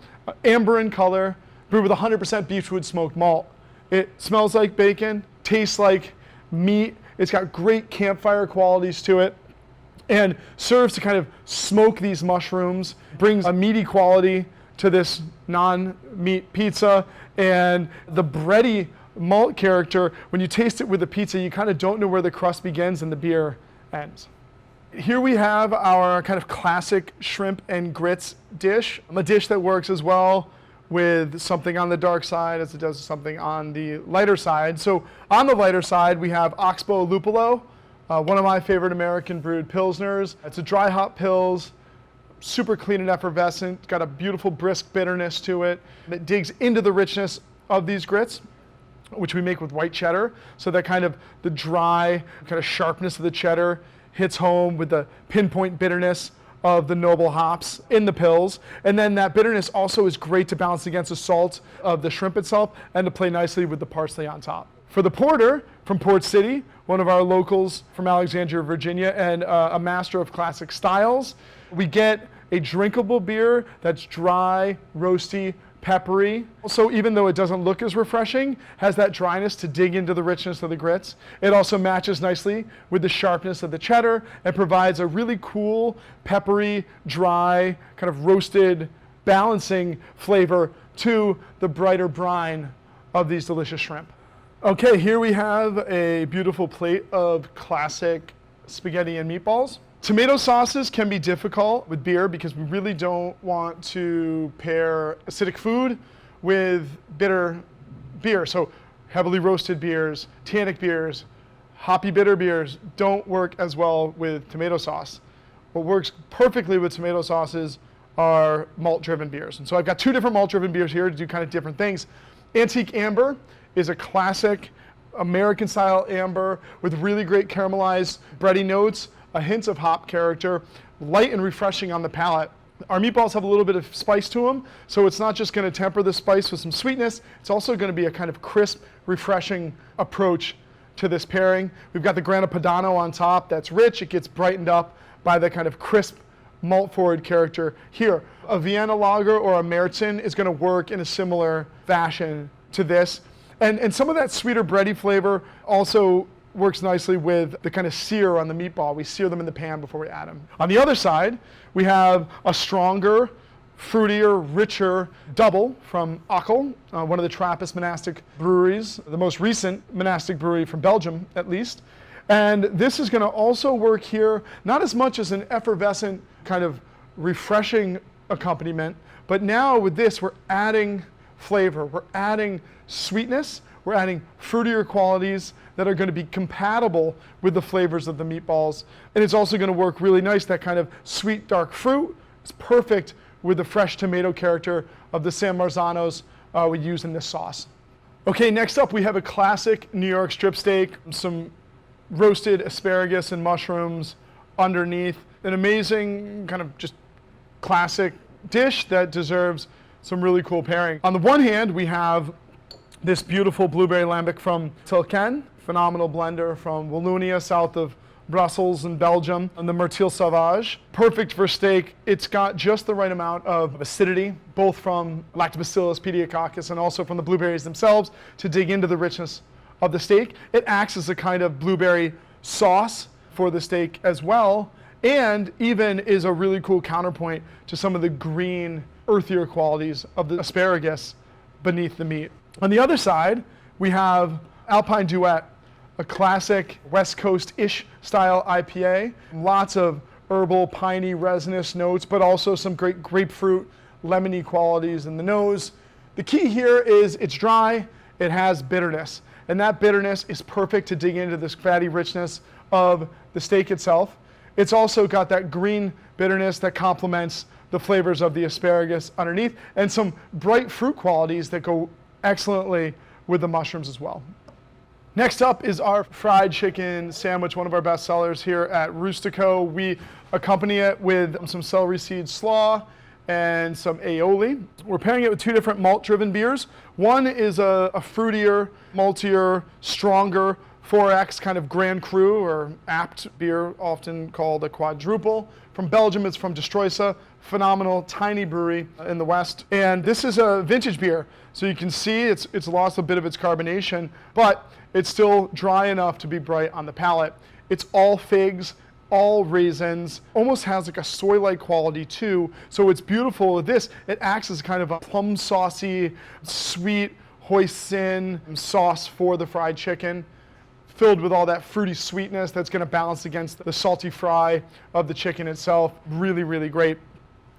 amber in color, brewed with 100% beechwood smoked malt. It smells like bacon, tastes like meat. It's got great campfire qualities to it and serves to kind of smoke these mushrooms, brings a meaty quality to this non-meat pizza, and the bready malt character, when you taste it with the pizza, you kind of don't know where the crust begins and the beer ends. Here we have our kind of classic shrimp and grits dish, a dish that works as well with something on the dark side as it does something on the lighter side. So on the lighter side, we have Oxbow Lupulo, one of my favorite American brewed pilsners. It's a dry hop pils, super clean and effervescent, got a beautiful brisk bitterness to it that digs into the richness of these grits, which we make with white cheddar. So that kind of the dry kind of sharpness of the cheddar hits home with the pinpoint bitterness of the noble hops in the pills. And then that bitterness also is great to balance against the salt of the shrimp itself and to play nicely with the parsley on top. For the porter from Port City, one of our locals from Alexandria, Virginia, and a master of classic styles, we get a drinkable beer that's dry, roasty, peppery. So even though it doesn't look as refreshing, has that dryness to dig into the richness of the grits. It also matches nicely with the sharpness of the cheddar and provides a really cool, peppery, dry, kind of roasted, balancing flavor to the brighter brine of these delicious shrimp. Okay, here we have a beautiful plate of classic spaghetti and meatballs. Tomato sauces can be difficult with beer because we really don't want to pair acidic food with bitter beer. So heavily roasted beers, tannic beers, hoppy bitter beers don't work as well with tomato sauce. What works perfectly with tomato sauces are malt-driven beers. And so I've got two different malt-driven beers here to do kind of different things. Antique Amber is a classic American-style amber with really great caramelized bready notes, a hint of hop character, light and refreshing on the palate. Our meatballs have a little bit of spice to them, so it's not just going to temper the spice with some sweetness, it's also going to be a kind of crisp, refreshing approach to this pairing. We've got the Grana Padano on top that's rich, it gets brightened up by the kind of crisp malt-forward character here. A Vienna lager or a Märzen is going to work in a similar fashion to this. And some of that sweeter bready flavor also works nicely with the kind of sear on the meatball. We sear them in the pan before we add them. On the other side, we have a stronger, fruitier, richer double from Ockel, one of the Trappist monastic breweries, the most recent monastic brewery from Belgium, at least. And this is going to also work here, not as much as an effervescent kind of refreshing accompaniment, but now with this, we're adding flavor, we're adding sweetness, we're adding fruitier qualities that are going to be compatible with the flavors of the meatballs. And it's also going to work really nice, that kind of sweet dark fruit is perfect with the fresh tomato character of the San Marzanos we use in this sauce. Okay, next up we have a classic New York strip steak, some roasted asparagus and mushrooms underneath. An amazing kind of just classic dish that deserves some really cool pairing. On the one hand, we have this beautiful blueberry lambic from Tilken, phenomenal blender from Wallonia, south of Brussels in Belgium, and the Myrtille Sauvage. Perfect for steak. It's got just the right amount of acidity, both from Lactobacillus pediococcus and also from the blueberries themselves to dig into the richness of the steak. It acts as a kind of blueberry sauce for the steak as well, and even is a really cool counterpoint to some of the green, earthier qualities of the asparagus beneath the meat. On the other side, we have Alpine Duet, a classic West Coast-ish style IPA. Lots of herbal, piney, resinous notes, but also some great grapefruit, lemony qualities in the nose. The key here is it's dry, it has bitterness, and that bitterness is perfect to dig into this fatty richness of the steak itself. It's also got that green bitterness that complements the flavors of the asparagus underneath, and some bright fruit qualities that go excellently with the mushrooms as well. Next up is our fried chicken sandwich, one of our best sellers here at Rustico. We accompany it with some celery seed slaw and some aioli. We're pairing it with two different malt-driven beers. One is a fruitier, maltier, stronger 4X kind of Grand Cru or apt beer, often called a quadruple. From Belgium, it's from Destroysa, phenomenal, tiny brewery in the West. And this is a vintage beer. So you can see it's lost a bit of its carbonation, but it's still dry enough to be bright on the palate. It's all figs, all raisins, almost has like a soy-like quality too. So it's beautiful with this. It acts as kind of a plum saucy, sweet hoisin sauce for the fried chicken, filled with all that fruity sweetness that's going to balance against the salty fry of the chicken itself. Really, really great.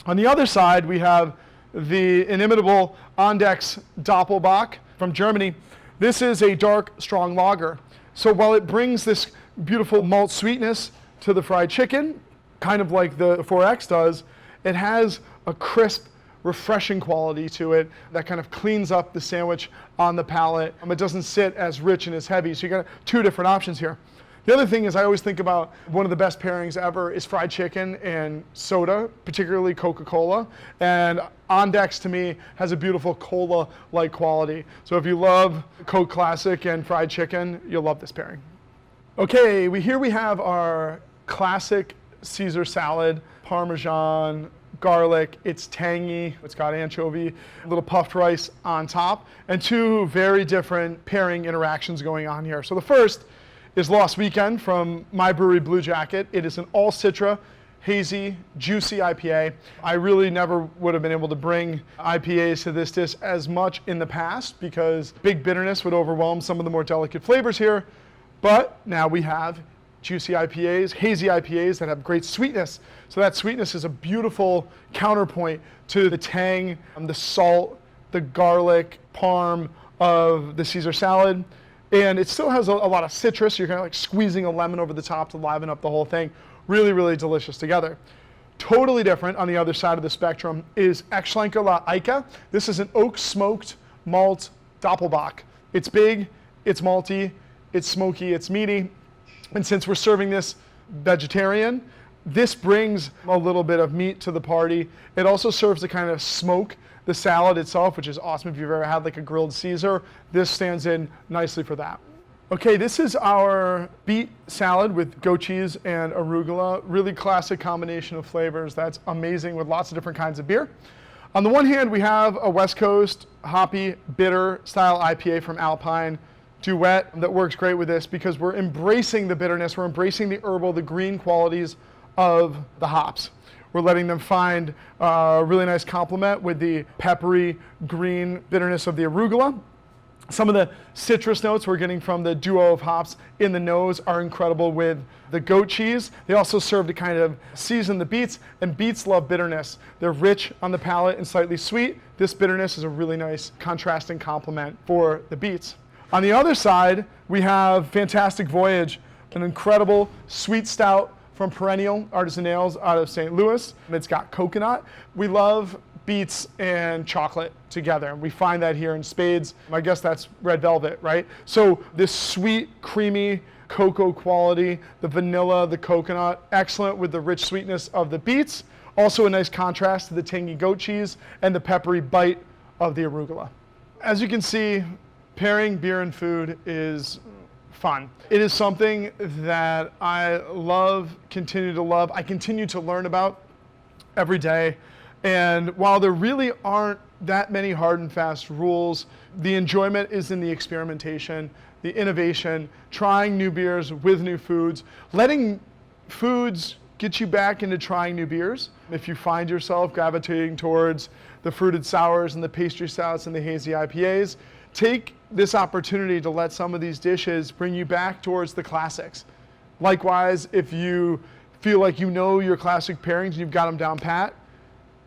On the other side, we have the inimitable Andex Doppelbock from Germany. This is a dark, strong lager. So while it brings this beautiful malt sweetness to the fried chicken, kind of like the 4X does, it has a crisp, refreshing quality to it that kind of cleans up the sandwich on the palate. It doesn't sit as rich and as heavy, so you got two different options here. The other thing is I always think about one of the best pairings ever is fried chicken and soda, particularly Coca-Cola. And On Decks to me has a beautiful cola-like quality. So if you love Coke Classic and fried chicken, you'll love this pairing. Okay, here we have our classic Caesar salad, Parmesan, garlic. It's tangy, it's got anchovy, a little puffed rice on top, and two very different pairing interactions going on here. So the first is Lost Weekend from my brewery, Bluejacket. It is an all Citra, hazy, juicy IPA. I really never would have been able to bring IPAs to this dish as much in the past because big bitterness would overwhelm some of the more delicate flavors here. But now we have juicy IPAs, hazy IPAs that have great sweetness. So that sweetness is a beautiful counterpoint to the tang, the salt, the garlic, parm of the Caesar salad. And it still has a lot of citrus. You're kind of like squeezing a lemon over the top to liven up the whole thing. Really, really delicious together. Totally different on the other side of the spectrum is Eckschlenker La Eiche. This is an oak smoked malt Doppelbock. It's big, it's malty, it's smoky, it's meaty. And since we're serving this vegetarian, this brings a little bit of meat to the party. It also serves to kind of smoke the salad itself, which is awesome if you've ever had like a grilled Caesar. This stands in nicely for that. Okay, this is our beet salad with goat cheese and arugula. Really classic combination of flavors that's amazing with lots of different kinds of beer. On the one hand, we have a West Coast hoppy, bitter style IPA from Alpine Duet that works great with this because we're embracing the bitterness, we're embracing the herbal, the green qualities of the hops. We're letting them find a really nice complement with the peppery green bitterness of the arugula. Some of the citrus notes we're getting from the duo of hops in the nose are incredible with the goat cheese. They also serve to kind of season the beets, and beets love bitterness. They're rich on the palate and slightly sweet. This bitterness is a really nice contrasting complement for the beets. On the other side, we have Fantastic Voyage, an incredible sweet stout from Perennial Artisan Ales out of St. Louis. It's got coconut. We love beets and chocolate together. We find that here in spades. I guess that's red velvet, right? So this sweet, creamy cocoa quality, the vanilla, the coconut, excellent with the rich sweetness of the beets. Also a nice contrast to the tangy goat cheese and the peppery bite of the arugula. As you can see, pairing beer and food is fun. It is something that I love, continue to love. I continue to learn about every day. And while there really aren't that many hard and fast rules, the enjoyment is in the experimentation, the innovation, trying new beers with new foods, letting foods get you back into trying new beers. If you find yourself gravitating towards the fruited sours and the pastry stouts and the hazy IPAs, take this opportunity to let some of these dishes bring you back towards the classics. Likewise, if you feel like you know your classic pairings and you've got them down pat,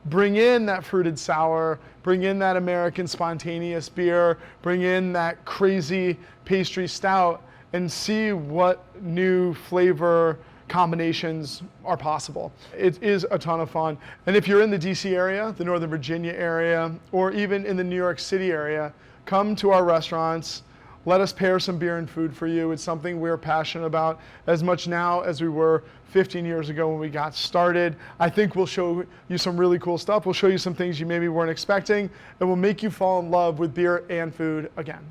bring in that fruited sour, bring in that American spontaneous beer, bring in that crazy pastry stout, and see what new flavor combinations are possible. It is a ton of fun. And if you're in the DC area, the Northern Virginia area, or even in the New York City area, come to our restaurants. Let us pair some beer and food for you. It's something we're passionate about as much now as we were 15 years ago when we got started. I think we'll show you some really cool stuff. We'll show you some things you maybe weren't expecting, and we'll make you fall in love with beer and food again.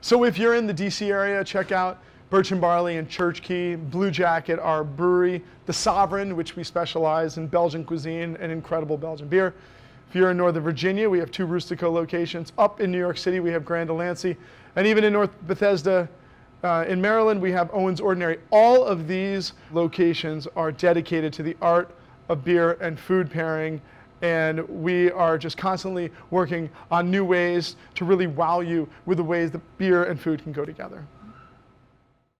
So if you're in the DC area, check out Birch Barley and ChurchKey, Bluejacket, our brewery, The Sovereign, which we specialize in Belgian cuisine and incredible Belgian beer. If you're in Northern Virginia, we have 2 Rustico locations. Up in New York City, we have Grand Delancey. And even in North Bethesda, in Maryland, we have Owens Ordinary. All of these locations are dedicated to the art of beer and food pairing. And we are just constantly working on new ways to really wow you with the ways that beer and food can go together.